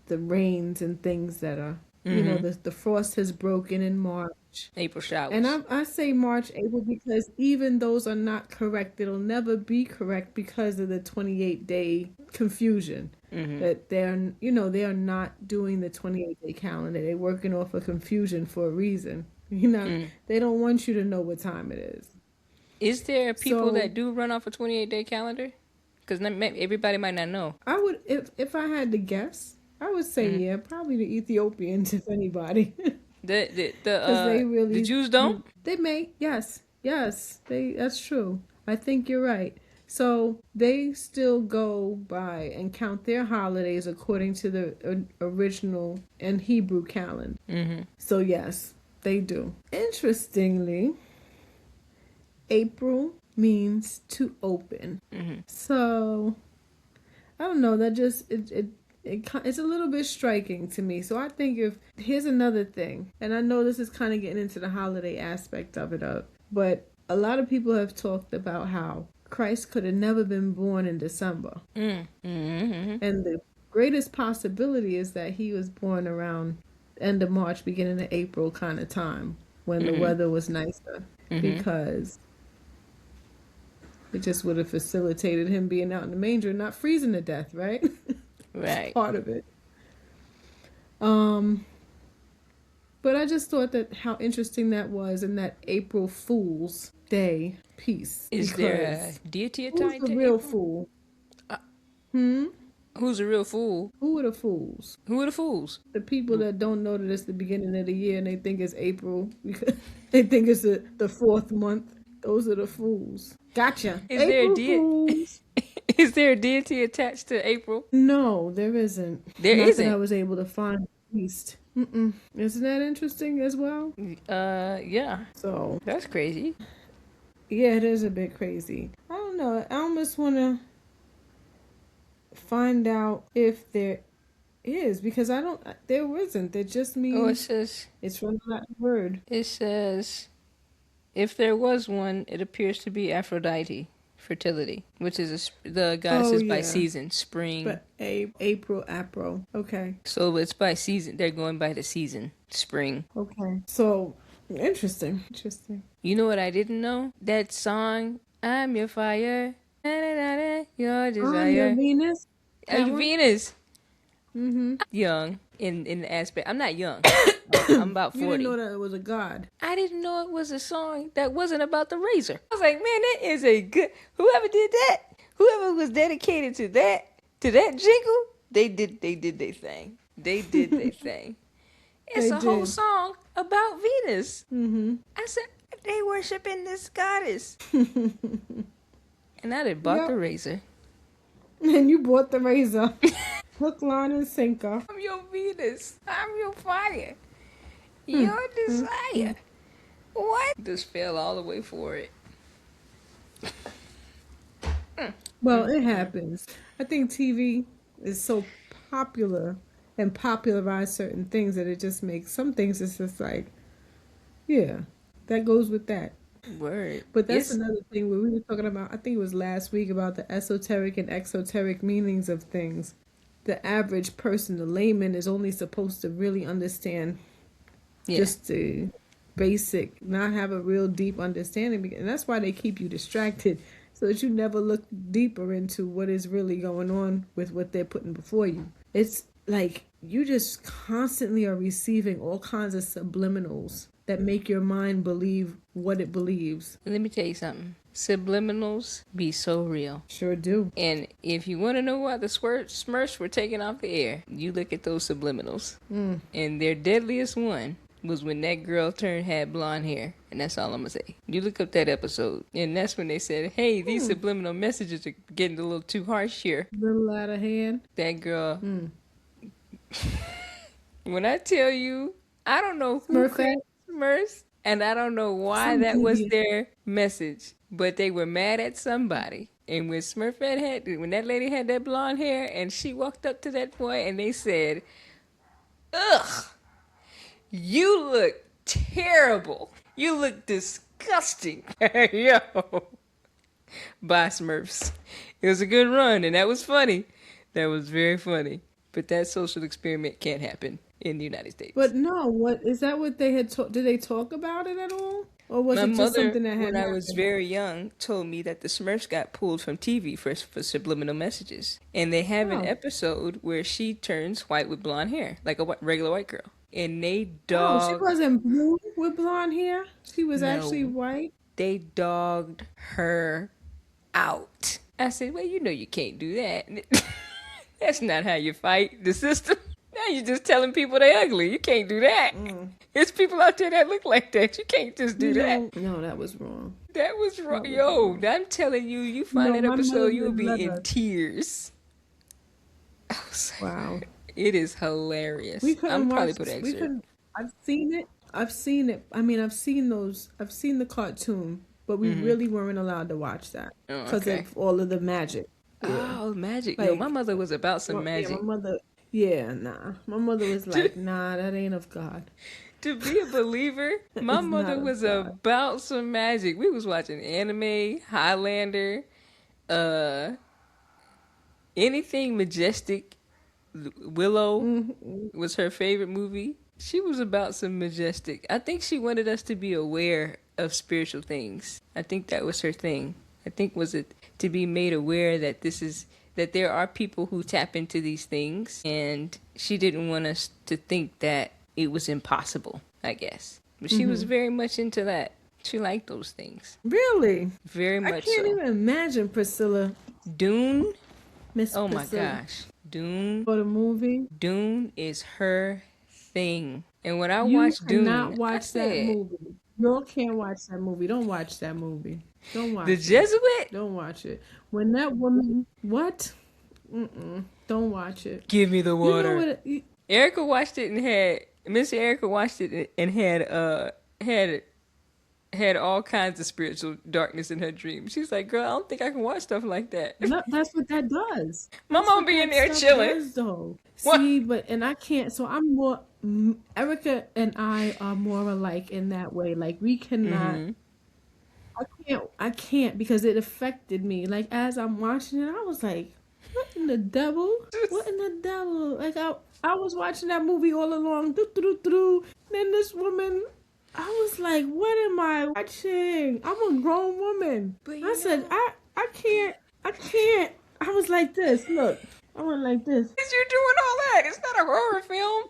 rains and things that are, the frost has broken in March.
April showers.
And I say March, April, because even those are not correct. It'll never be correct because of the 28-day confusion. That they are not doing the 28-day calendar. They're working off of confusion for a reason. They don't want you to know what time it is.
Is there people that do run off a 28-day calendar? Because everybody might not know.
I would, if I had to guess, I would say probably the Ethiopians, if anybody.
The Jews don't?
They may, yes. That's true. I think you're right. So they still go by and count their holidays according to the original and Hebrew calendar. So yes, they do. Interestingly, April means to open. So I don't know. That just it's a little bit striking to me. So I think here's another thing, and I know this is kind of getting into the holiday aspect of it but a lot of people have talked about how Christ could have never been born in December. And the greatest possibility is that he was born around end of March, beginning of April kind of time when the weather was nicer, because it just would have facilitated him being out in the manger and not freezing to death, right?
Right.
Part of it. But I just thought that how interesting that was in that April Fool's Day piece.
Is there a deity
who's
tied
the
to
real
April?
fool?
Who's a real fool?
Who are the fools?
Who are the fools?
The people that don't know that it's the beginning of the year and they think it's April because they think it's the fourth month. Those are the fools. Gotcha.
Is
April
there
Fools.
Is there a deity attached to April?
No, there isn't.
There
Not
isn't.
that I was able to find at least. Isn't that interesting as well?
Yeah.
So
That's crazy.
yeah, it is a bit crazy. I don't know. I almost want to find out if there is because I don't. There isn't. It just means
Oh, it says
it's from the Latin word.
if there was one, it appears to be Aphrodite, fertility, which is the goddess is by
yeah.
season, spring.
But April. Okay.
So it's by season. They're going by the season, spring.
Okay. So interesting.
You know what I didn't know? That song, I'm your fire, your desire.
Your Venus.
Are you Venus?
Mm-hmm.
Young in the aspect. I'm not young. I'm about 40.
You didn't know that it was a god.
I didn't know it was a song that wasn't about the razor. I was like, man, that is a good. Whoever did that, whoever was dedicated to that jingle, they did their thing. They did their thing. It's a whole song about Venus.
Mm-hmm.
I said they worshiping this goddess, and I did bought the razor.
And you bought the razor. Hook, line, and sinker.
I'm your Venus. I'm your fire. Your desire. What? Just fell all the way for it.
Well, it happens. I think TV is so popular and popularized certain things that it just makes some things it's just like, yeah, that goes with that.
Word.
But that's another thing where we were talking about, I think it was last week, about the esoteric and exoteric meanings of things. The average person, the layman, is only supposed to really understand just the basic, not have a real deep understanding. And that's why they keep you distracted, so that you never look deeper into what is really going on with what they're putting before you. It's like you just constantly are receiving all kinds of subliminals that make your mind believe what it believes.
Let me tell you something. Subliminals be so real.
Sure do.
And if you want to know why the Smurfs were taken off the air, you look at those subliminals. And their deadliest one was when that girl had blonde hair. And that's all I'm going to say. You look up that episode. And that's when they said, hey, these subliminal messages are getting a little too harsh here.
A little out of hand.
That girl. When I tell you, I don't know who
Smurfette.
Smurfs, and I don't know why that was their message, but they were mad at somebody. And when when that lady had that blonde hair, and she walked up to that boy, and they said, "Ugh, you look terrible. You look disgusting." Yo, bye Smurfs. It was a good run, and that was funny. That was very funny. But that social experiment can't happen in the United States.
But no, what is that? What they had? Did they talk about it at all, or was
My
it just
mother,
something that had
when I was
happened?
very young, told me that the Smurfs got pulled from TV for subliminal messages, and they have an episode where she turns white with blonde hair, like a regular white girl, and they
Oh, she wasn't blue with blonde hair. She was
No.
actually white.
They dogged her out. I said, "Well, you know you can't do that. That's not how you fight the system. Now you're just telling people they ugly. You can't do that. There's people out there that look like that. You can't just do that."
No, that was wrong.
That was wrong. Yo, I'm telling you, you find that
my
episode,
mother
you'll be
would
in
love it.
tears. I was like,
Wow.
it is hilarious.
We couldn't
I'm probably
watch.
put an
We
excerpt.
couldn't. I've seen it. I mean, I've seen those. I've seen the cartoon, but we really weren't allowed to watch that
Oh,
because
okay.
of all of the magic.
Oh, magic.
Like,
Yo, my mother was about some
Well,
magic.
Yeah, my mother. Yeah, nah. My mother was like, nah, that ain't of God.
To be a believer, my
It's
mother
not of
was
God.
about some magic. We was watching anime, Highlander, anything majestic. Willow was her favorite movie. She was about some majestic. I think she wanted us to be aware of spiritual things. I think that was her thing. I think was it to be made aware that that there are people who tap into these things, and she didn't want us to think that it was impossible, I guess. But she was very much into that. She liked those things.
Really?
Very much
I can't
so.
even imagine Priscilla.
Dune?
Miss
Oh
Priscilla.
my gosh. Dune.
For the movie.
Dune is her thing. And when I
You
watched Dune,
cannot
I
watch that
said,
movie. You can't watch that movie. Don't watch that movie. Don't watch
The
it.
Jesuit?
Don't watch it. When that woman, what? Don't watch it.
Give me the water.
You know what?
Erica watched it and Miss Erica watched it and had all kinds of spiritual darkness in her dreams. She's like, girl, I don't think I can watch stuff like that.
No, that's what that does.
My mom be in there chilling.
Though.
What?
See, and I can't. So I'm more. Erica and I are more alike in that way. Like we cannot. I can't because it affected me. Like as I'm watching it, I was like, "What in the devil? What in the devil?" Like I was watching that movie all along. Then this woman. I was like, what am I watching? I'm a grown woman. I said, I can't. I was like this. Look, I went like this.
You're doing all that. It's not a horror film.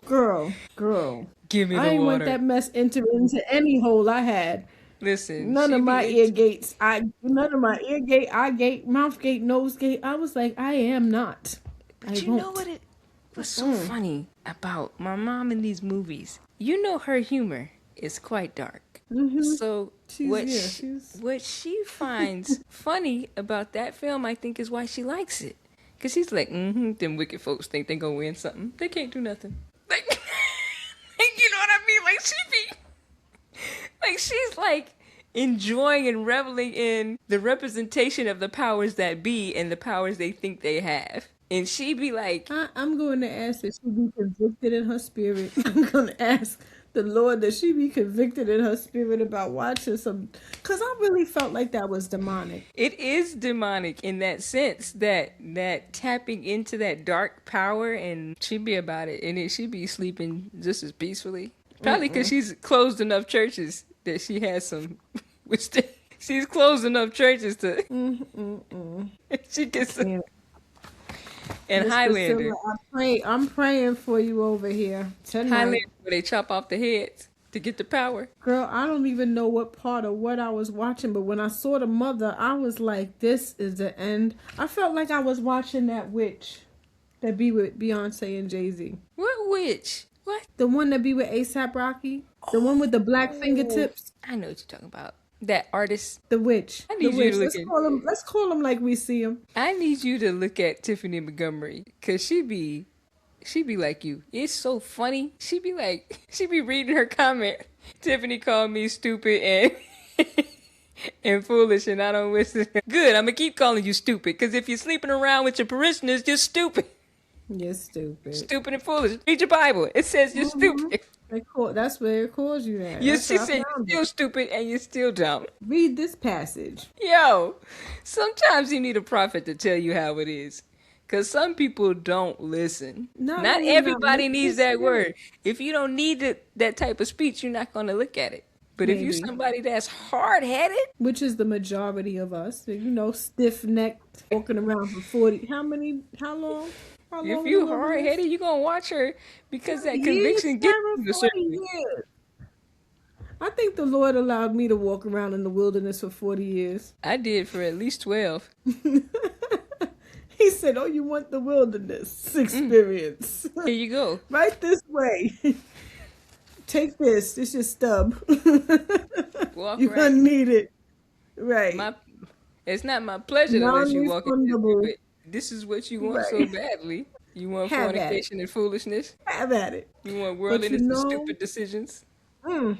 Girl.
Give me the
I ain't
water.
want that mess enter into any hole I had.
Listen.
None of my ear gates. None of my ear gate, eye gate, mouth gate, nose gate. I was like, I am not.
But you know what it was so funny about my mom in these movies? You know her humor is quite dark. So what she finds funny about that film, I think, is why she likes it. Because she's like, them wicked folks think they gonna win something. They can't do nothing. Like, you know what I mean? Like she's like enjoying and reveling in the representation of the powers that be and the powers they think they have. And she be like,
I'm going to ask that she be convicted in her spirit. I'm going to ask the Lord that she be convicted in her spirit about watching some, because I really felt like that was demonic.
It is demonic in that sense, that tapping into that dark power, and she be about it, and she be sleeping just as peacefully. Probably because she's closed enough churches that she has some, she's closed enough churches to, she gets some. And
Miss
Highlander.
Priscilla, I'm praying for you over here tonight.
Highlander, where they chop off the heads to get the power.
Girl, I don't even know what part of what I was watching, but when I saw the mother, I was like, this is the end. I felt like I was watching that witch that be with Beyonce and Jay-Z.
What witch? What?
The one that be with A$AP Rocky? The one with the black fingertips?
I know what you're talking about. That artist.
The witch.
I need
the
you
witch.
to look
Let's call him like we see him.
I need you to look at Tiffany Montgomery, because she be like you. It's so funny. She be reading her comment. Tiffany called me stupid and and foolish, and I don't listen. Good, I'm gonna keep calling you stupid, because if you're sleeping around with your parishioners, you're stupid.
You're stupid.
Stupid and foolish. Read your Bible. It says you're stupid.
That's where it calls you at.
She said you're still stupid and you're still dumb.
Read this passage.
Yo, sometimes you need a prophet to tell you how it is. Because some people don't listen. Not everybody needs that word. If you don't need that type of speech, you're not going to look at it. But if you're somebody that's hard-headed.
Which is the majority of us. Stiff-necked, walking around for 40. How long?
If you hard-headed, you're going to watch her because that conviction gets you a certain
years. I think the Lord allowed me to walk around in the wilderness for 40 years.
I did for at least 12.
He said, you want the wilderness experience.
Here you go.
Right this way. Take this. This is your stub. You're going to need it. Right.
It's not my pleasure to let you walk into it. This is what you want so badly. You want fornication and foolishness.
Have at it.
You want worldliness and stupid decisions.
I'll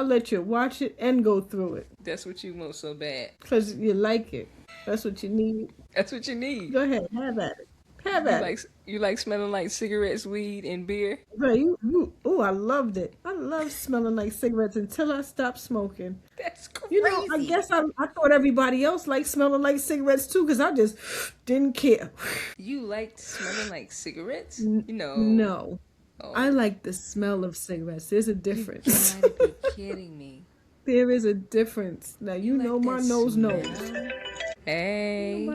let you watch it and go through it.
That's what you want so bad.
Because you like it. That's what you need.
That's what you need.
Go ahead. Have at it. Have at it.
You like smelling like cigarettes, weed, and beer?
Right. I loved it. I love smelling like cigarettes until I stopped smoking.
That's crazy.
I guess I thought everybody else liked smelling like cigarettes too, because I just didn't care.
You liked smelling like cigarettes?
No. Oh. I like the smell of cigarettes. There's a difference.
You gotta be kidding me.
There is a difference. Now, my nose knows.
Hey.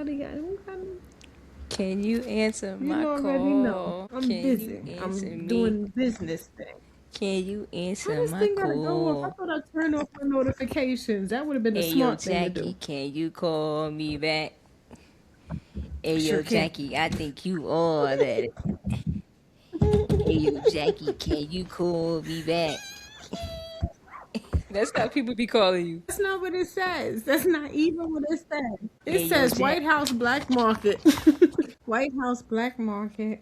Can you answer
You
my
already know.
call?
I'm
Can
busy.
you answer
I'm
me?
doing business thing.
Can you
How
answer
this
my
thing gotta go off? I
call?
thought I turned off my notifications. That would have been the
Hey yo,
smart thing to do.
Jackie, can you call me back? Hey
Sure
yo,
can.
Jackie, I think you are that. Hey yo, Jackie, can you call me back? That's how people be calling you.
That's not what it says. That's not even what it says. It
Hey yo,
says
Jack.
White House black market. White House black market.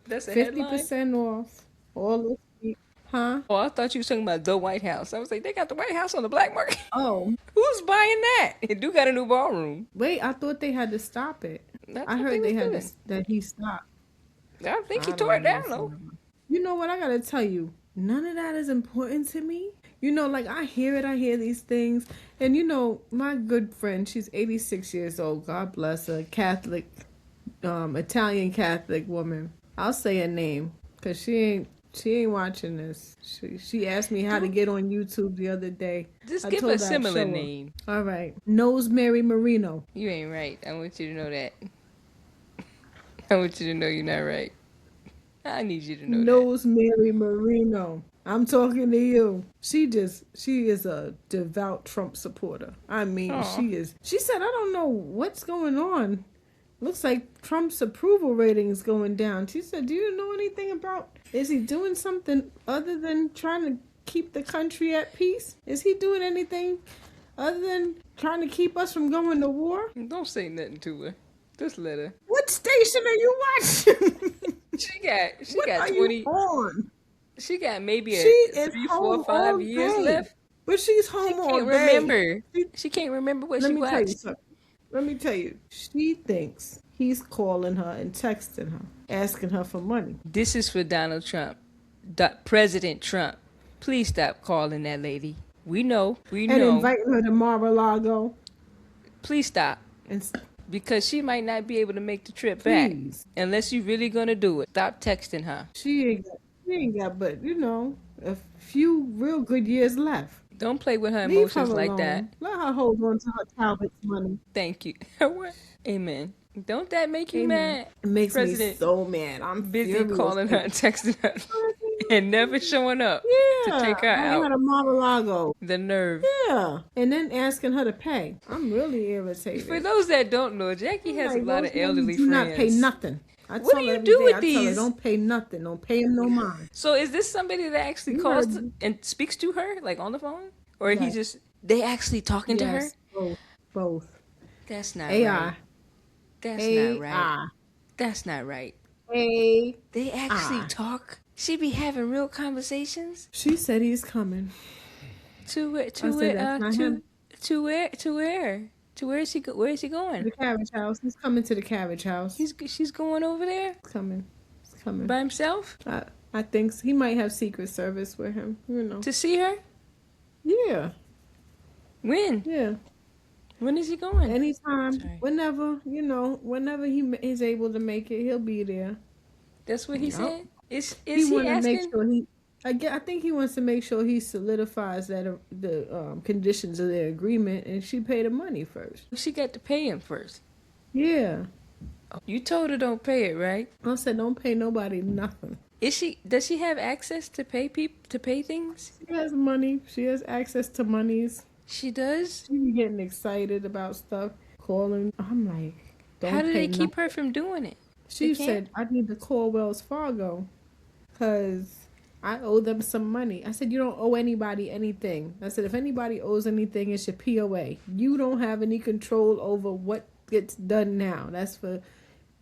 That's a headline.
50% off. All this week. Huh?
Oh, I thought you were talking about the White House. I was like, they got the White House on the black market.
Oh,
Who's buying that? It do got a new ballroom.
wait, I thought they had to stop it.
I
I
thought
heard they
was
had
doing.
to, that he stopped.
I think he
I
tore it
don't
down
know.
though.
You know what? I gotta tell you, none of that is important to me. You know, like I hear these things. And you know, my good friend, she's 86 years old. God bless her. Catholic, Italian Catholic woman. I'll say her name because she ain't watching this. She asked me how to get on YouTube the other day.
Just
I
give
told
a
her I'd
similar
show her.
name.
All right. Rosemary Marino.
You ain't right. I want you to know that. I want you to know you're not right. I need you to know that.
Rosemary Marino. I'm talking to you. She is a devout Trump supporter. I mean,
Aw.
she is. She said, I don't know what's going on. Looks like Trump's approval rating is going down. She said, do you know anything about, is he doing something other than trying to keep the country at peace? Is he doing anything other than trying to keep us from going to war?
Don't say nothing to her. Just let her.
What station are you watching?
She
What
got
are
20.
you on?
She got maybe
She is
3, 4,
home
5
all
years
day.
left.
But she's
She
home all
can't
day.
remember. She can't remember what
Let
she
me tell you
watched.
something. Let me tell you. She thinks he's calling her and texting her, asking her for money.
This is for Donald Trump. President Trump. Please stop calling that lady. We know. We
And
know.
inviting her to Mar-a-Lago.
Please stop.
And
Because she might not be able to make the trip back.
please.
Unless you're really going to do it. Stop texting her.
She ain't got but, a few real good years left.
Don't play with her
Leave her
emotions like
alone.
that.
Let her hold on to her Talbot's money.
Thank you. What? Amen. Don't that make you
Amen.
mad?
It makes me
President
so mad. I'm
busy
furious.
calling her and texting her and never showing up
Yeah.
to take her
Bringing her
out.
to Mar-a-Lago.
The nerve.
Yeah. And then asking her to pay. I'm really irritated.
For those that don't know, Jackie has a
Like,
lot of
those
elderly
ladies do
friends.
not pay nothing.
What do you do with
I tell her,
these?
don't pay nothing. Don't pay him no mind.
So is this somebody that actually
You
calls
heard-
and speaks to her, like on the phone? Or he
Yes.
just, they actually talking to her?
Yes, both.
That's not
AI.
right. That's not right.
AI.
That's not right.
AI.
They actually talk? She be having real conversations?
She said he's coming.
To where?
I said that's not him.
To where? To where? To where is he? Where is he
The
going?
carriage house. He's coming to the carriage house.
She's going over there
He's coming. He's coming.
by himself
I think so. He might have Secret Service with him.
to see her.
Yeah.
When?
Yeah.
When is he going?
Anytime.
Sorry.
Whenever he is able to make it, he'll be there.
That's what he
Yep.
said. Is
He
he
want to make
asking?
sure I think he wants to make sure he solidifies that the conditions of their agreement, and she pay the money first.
She got to pay him first.
Yeah,
You told her don't pay it, right?
I said don't pay nobody nothing.
Does she have access to pay things?
She has money. She has access to monies.
She does.
She be getting excited about stuff, calling. I'm like, don't
How do
pay
they keep her from doing it?
She
They
said I need to call Wells Fargo because I owe them some money. I said, you don't owe anybody anything. I said, if anybody owes anything, it's your POA. You don't have any control over what gets done now. That's for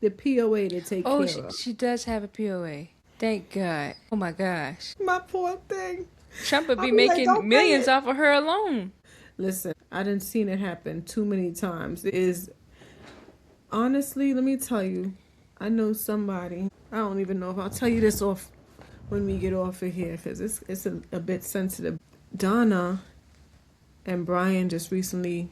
the POA to take
Oh,
care of.
she does have a POA. Thank God. Oh my gosh.
My poor thing.
Trump would be
I'll be like,
making
"Don't pay
millions
it."
off of her alone.
Listen, I didn't seen it happen too many times. It is honestly, let me tell you, I know somebody. I don't even know if I'll tell you this off when we get off of here because it's a bit sensitive. Donna and Brian just recently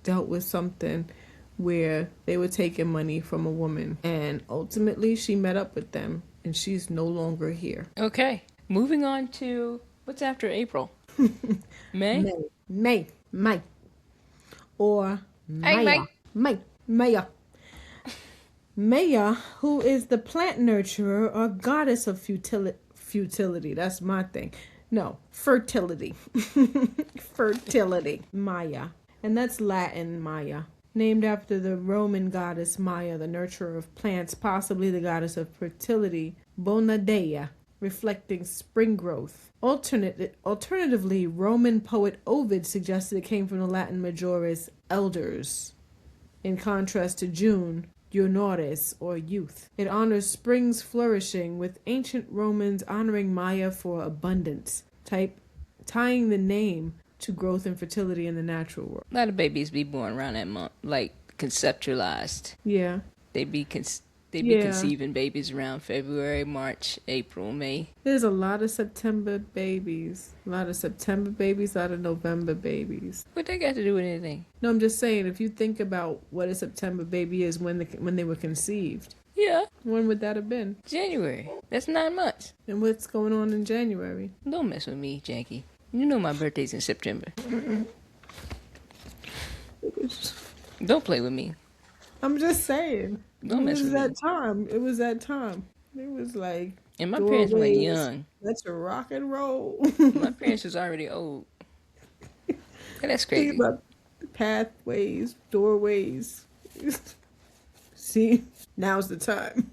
dealt with something where they were taking money from a woman, and ultimately she met up with them, and she's no longer here.
Okay. Moving on to what's after April? May?
May. Or
Hey,
Maya. May. Maya, who is the plant nurturer or goddess of futility. That's my thing. No, fertility. Fertility. Maya. And that's Latin Maya. Named after the Roman goddess Maya, the nurturer of plants, possibly the goddess of fertility, Bona Dea, reflecting spring growth. Alternatively, Roman poet Ovid suggested it came from the Latin majoris, elders, in contrast to June, Junores, or youth. It honors spring's flourishing, with ancient Romans honoring Maya for abundance, tying the name to growth and fertility in the natural world.
A lot of babies be born around that month, like conceptualized.
Yeah.
They be conceiving babies around February, March, April, May.
There's a lot of September babies. A lot of September babies, a lot of November babies.
What they got to do with anything?
No, I'm just saying, if you think about what a September baby is when they were conceived.
Yeah.
When would that have been?
January. That's 9 months.
And what's going on in January?
Don't mess with me, Jackie. You know my birthday's in September. Don't play with me.
I'm just saying.
Don't mess with me.
It was that time. It was like...
And my parents were young.
Let's rock and roll.
My parents was already old. That's crazy.
Think about pathways, doorways. See? Now's the time.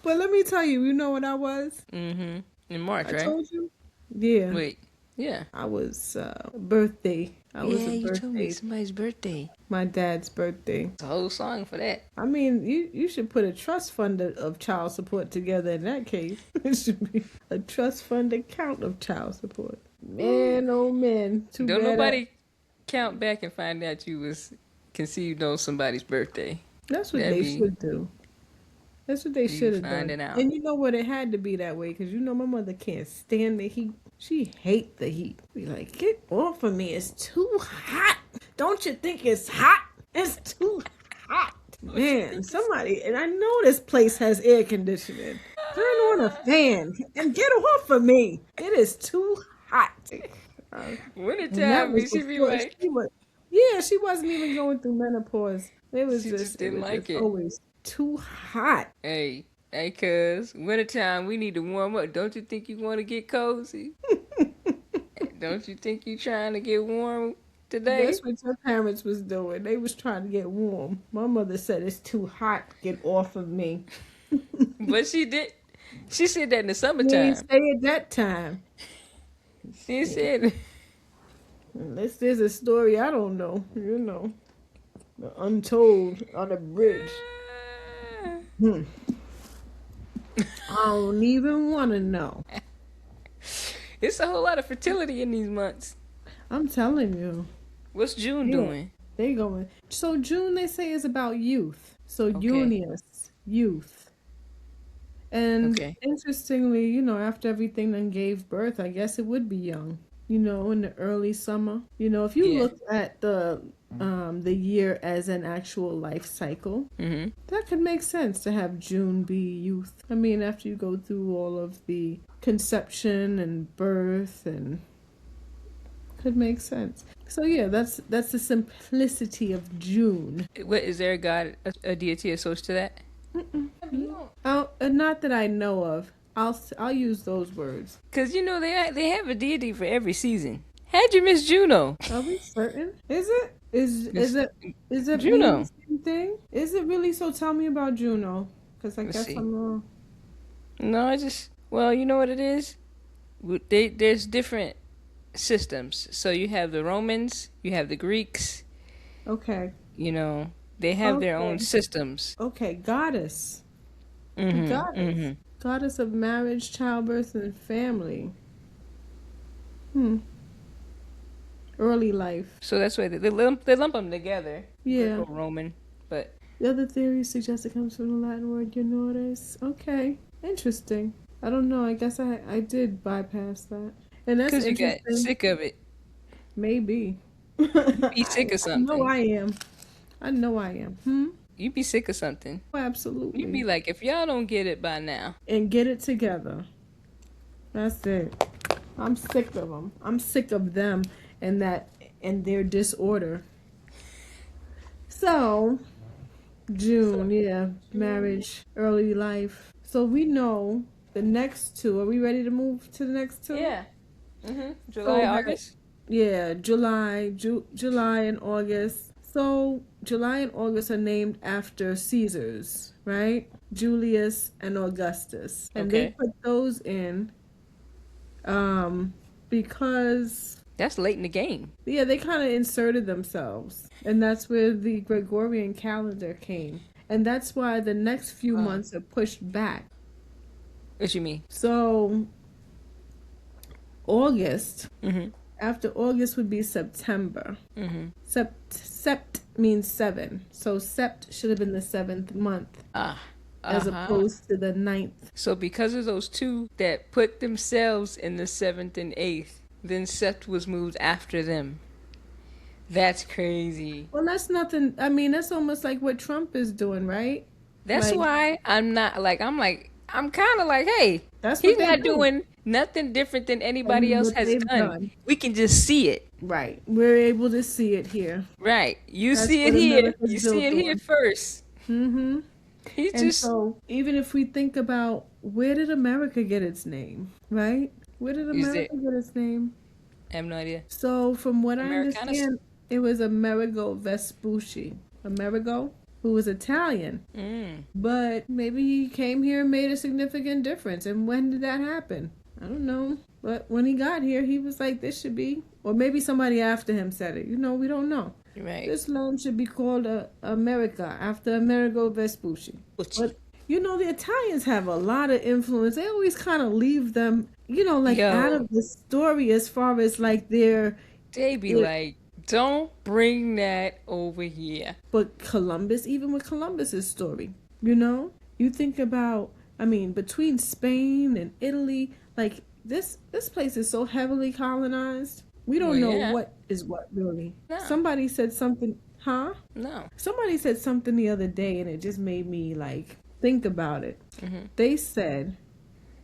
But let me tell you, you know what I was?
Mm-hmm. In March, right?
I told you? Yeah.
Wait. Yeah.
I was birthday.
You told me somebody's birthday.
My dad's birthday.
It's a whole song for that.
I mean, you should put a trust fund of child support together in that case. It should be a trust fund account of child support. Man, oh man.
Don't nobody count back and find out you was conceived on somebody's birthday.
That's what they should do. That's what they should have done. And you know what? It had to be that way because you know my mother can't stand the heat. She hates the heat. Be like, get off of me. It's too hot. Don't you think it's hot? It's too hot. Man, somebody, and I know this place has air conditioning. Turn on a fan and get off of me. It is too hot.
Wintertime, she be like...
She wasn't even going through menopause. It was just
didn't like it.
Always too hot.
Hey, cuz, wintertime, we need to warm up. Don't you think you want to get cozy? Don't you think you trying to get warm today?
That's what your parents was doing. They was trying to get warm. My mother said, it's too hot. Get off of me.
But she did. She said that in the summertime.
She didn't say it that time.
She said...
Unless there's a story I don't know. You know. The untold on a bridge. I don't even want to know.
It's a whole lot of fertility in these months.
I'm telling you.
What's June doing?
They going. So June, they say, is about youth. So Junius, youth. And interestingly, you know, after everything then gave birth, I guess it would be young. You know, in the early summer. You know, if you look at the year as an actual life cycle, that could make sense to have June be youth. I mean, after you go through all of the conception and birth, and could make sense. So yeah, that's the simplicity of June.
What is there a god, a deity associated to that?
Not that I know of. I'll use those words.
Cause you know they have a deity for every season. How'd you miss Juno?
Are we certain? Is it? Is it
Juno
the same thing? Is it really? So tell me about Juno, because I guess I'm wrong.
No, you know what it is. There's different systems. So you have the Romans, you have the Greeks.
Okay.
You know they have their own systems.
Okay, goddess. Goddess. Goddess of marriage, childbirth, and family. Early life.
So that's why they lump them together.
Yeah.
Roman, but
the other theory suggests it comes from the Latin word "Junores." Okay, interesting. I don't know. I guess I did bypass that, and that's
because you got sick of it.
Maybe.
Be sick of something.
I know I am.
You be sick of something.
Oh, absolutely.
You be like, if y'all don't get it by now.
And get it together. That's it. I'm sick of them. I'm sick of them and their disorder. So, June,
So,
yeah. Marriage, early life. So we know the next two. Are we ready to move to the next two?
yeah. July,
So that
August.
yeah, July and August. So July and August are named after Caesars, right? Julius and Augustus. And they
Okay.
put those in because
That's late in the game.
yeah, they kind of inserted themselves. And that's where the Gregorian calendar came. And that's why the next few months are pushed back.
What you mean?
So August,
Mm-hmm.
after August would be September.
Mm-hmm.
Sept means seven. So Sept should have been the seventh month as opposed to the ninth.
So because of those two that put themselves in the 7th and 8th, then Seth was moved after them. That's crazy.
Well, that's nothing. I mean, that's almost like what Trump is doing, right?
That's
Like,
why I'm kind of like, hey,
that's
he's
what they
not
do.
doing nothing different than anybody
And
else
what
has
they've
done.
done.
We can just see it.
Right. We're able to see it here.
Right. You
That's
see it
what
here.
America's
You see
built
it here
on.
first.
Mm-hmm.
He's
And
just
so, even if we think about where did America get its name, right? Where did
Is
America get its name?
I have no idea.
So, from what I
Americanus?
understand, it was Amerigo Vespucci. Amerigo, who was Italian. But maybe he came here and made a significant difference. And when did that happen? I don't know. But when he got here, he was like, this should be, or maybe somebody after him said it. You know, we don't know.
Right.
This land should be called America after Amerigo Vespucci. But, you know, the Italians have a lot of influence. They always kind of leave them, you know, like out of the story as far as like their...
They be like, don't bring that over here.
But Columbus, even with Columbus's story, you know, you think about, I mean, between Spain and Italy, like this place is so heavily colonized. We don't know what is what really.
No.
Somebody said something, huh?
No.
Somebody said something the other day and it just made me like think about it. They said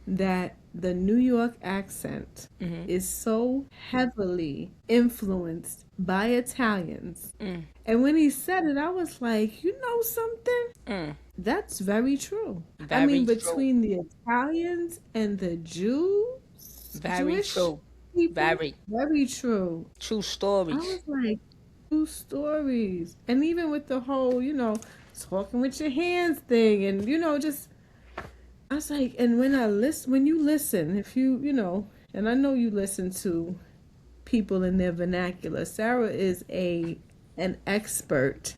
that the New York accent is so heavily influenced by Italians. And when he said it, I was like, you know something? That's very true. I mean, between the Italians and the Jews, Jewish
true.
people, very true.
True stories.
I was like, true stories. And even with the whole, you know, talking with your hands thing and, you know, just... I was like, and when you listen, if you know, and I know you listen to people in their vernacular, Sarah is an expert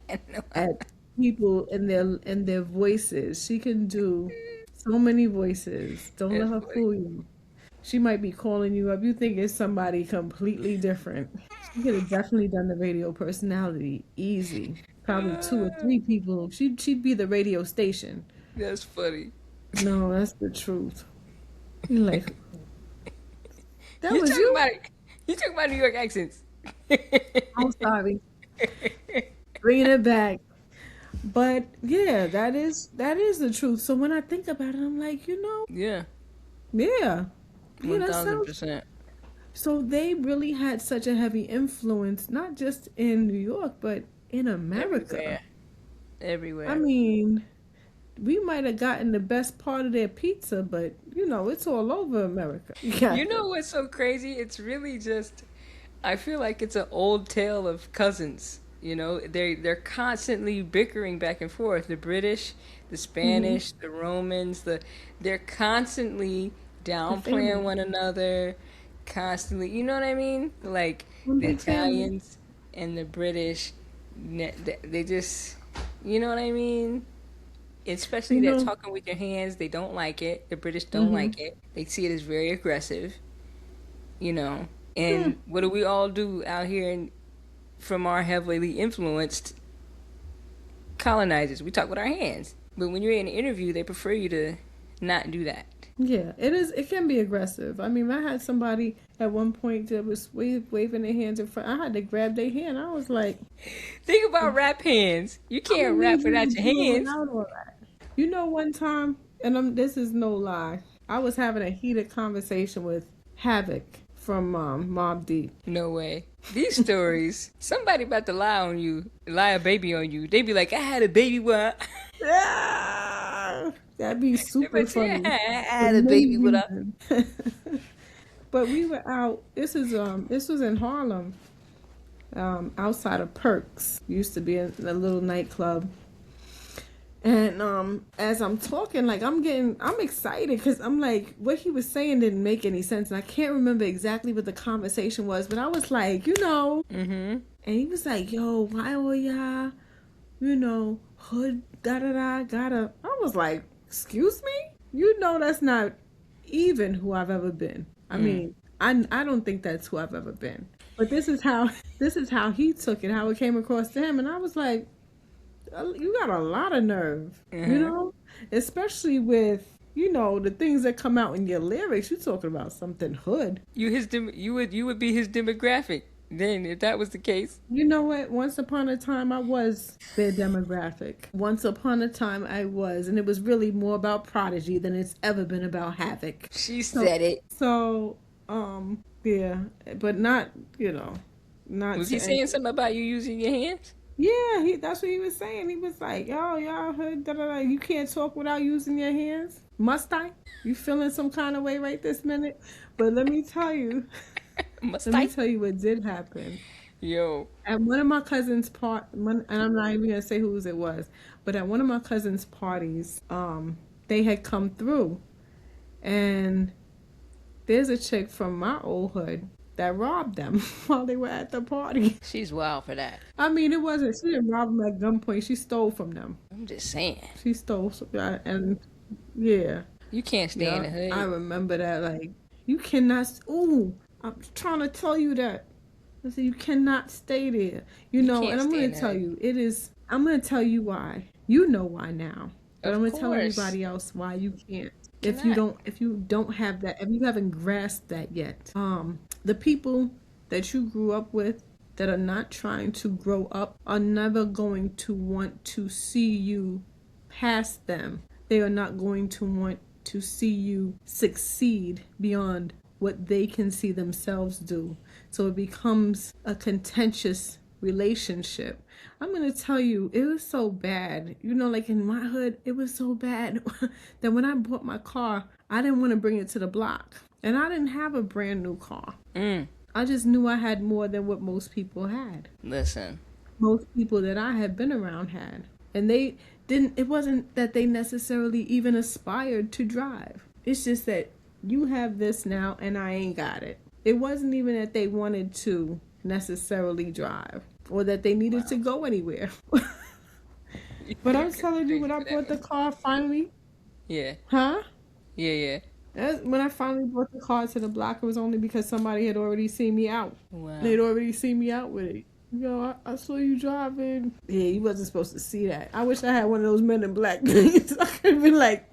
at people in their voices. She can do so many voices. Don't let her fool you. She might be calling you up. You think it's somebody completely different. She could have definitely done the radio personality easy. Probably 2 or 3 people. She'd be the radio station.
That's funny.
No, that's the truth. You're like, that
You
was
talking
you?
about you talking about New York accents.
I'm sorry. Bringing it back. But yeah, that is the truth. So when I think about it, I'm like, you know,
Yeah.
yeah. Yeah, that sounds...
1000%.
So they really had such a heavy influence, not just in New York, but in America.
Everywhere.
I mean, we might have gotten the best part of their pizza, but you know, it's all over America. Yeah.
You know what's so crazy? It's really just, I feel like it's an old tale of cousins. You know, they're constantly bickering back and forth. The British, the Spanish, the Romans, they're constantly downplaying one another, constantly. You know what I mean? Like the Italians and the British, they just, you know what I mean? Especially that talking with your hands, they don't like it. The British don't like it. They see it as very aggressive, you know. And what do we all do out here from our heavily influenced colonizers? We talk with our hands. But when you're in an interview, they prefer you to not do that.
Yeah, it is. It can be aggressive. I mean, I had somebody at one point that was waving their hands in front. I had to grab their hand. I was like,
think about rap hands. You can't rap without your hands.
You know, one time, and this is no lie, I was having a heated conversation with Havoc from Mobb Deep.
No way. These stories, somebody about to lie a baby on you. They be like, I had a baby with
Yeah, that'd be super funny.
I had a baby with her.
But we were out. This was in Harlem, outside of Perks. Used to be a little nightclub. And as I'm talking, like I'm excited because I'm like, what he was saying didn't make any sense, and I can't remember exactly what the conversation was, but I was like, and he was like, yo, why all y'all, hood gotta. I was like, excuse me, that's not even who I've ever been. I mean, I don't think that's who I've ever been, but this is how he took it, how it came across to him, and I was like, you got a lot of nerve, especially with, the things that come out in your lyrics. You're talking about something hood.
You would be his demographic then, if that was the case.
You know what? Once upon a time, I was their demographic. Once upon a time, I was. And it was really more about Prodigy than it's ever been about Havoc.
She said it.
So, yeah. But not, not...
Was he saying something about you using your hands?
Yeah, that's what he was saying. He was like, yo, y'all heard, you can't talk without using your hands? Must I? You feeling some kind of way right this minute? But let me tell you... Let me tell you what did happen.
Yo.
At one of my cousins' and I'm not even going to say whose it was, but at one of my cousins' parties, they had come through. And there's a chick from my old hood that robbed them while they were at the party.
She's wild for that.
I mean, she didn't rob them at gunpoint. She stole from them.
I'm just saying.
She stole, and yeah.
You can't stay in the hood.
I remember that, like, you cannot, I'm trying to tell you that. I said, you cannot stay there. And I'm going to tell you, I'm going to tell you why. You know why now. But I'm going to tell everybody else why you can't. If you don't have that, if you haven't grasped that yet. The people that you grew up with that are not trying to grow up are never going to want to see you past them. They are not going to want to see you succeed beyond what they can see themselves do. So it becomes a contentious relationship. I'm going to tell you, it was so bad. Like in my hood, it was so bad that when I bought my car, I didn't want to bring it to the block. And I didn't have a brand new car. I just knew I had more than what most people had.
Listen.
Most people that I had been around had. And it wasn't that they necessarily even aspired to drive. It's just that you have this now and I ain't got it. It wasn't even that they wanted to necessarily drive or that they needed to go anywhere. But I'm telling you, when I bought the car finally.
Yeah.
Huh?
Yeah.
When I finally brought the car to the block, it was only because somebody had already seen me out.
Wow.
They'd already seen me out with it. I saw you driving. Yeah, you wasn't supposed to see that. I wish I had one of those Men in Black things. I could have been like...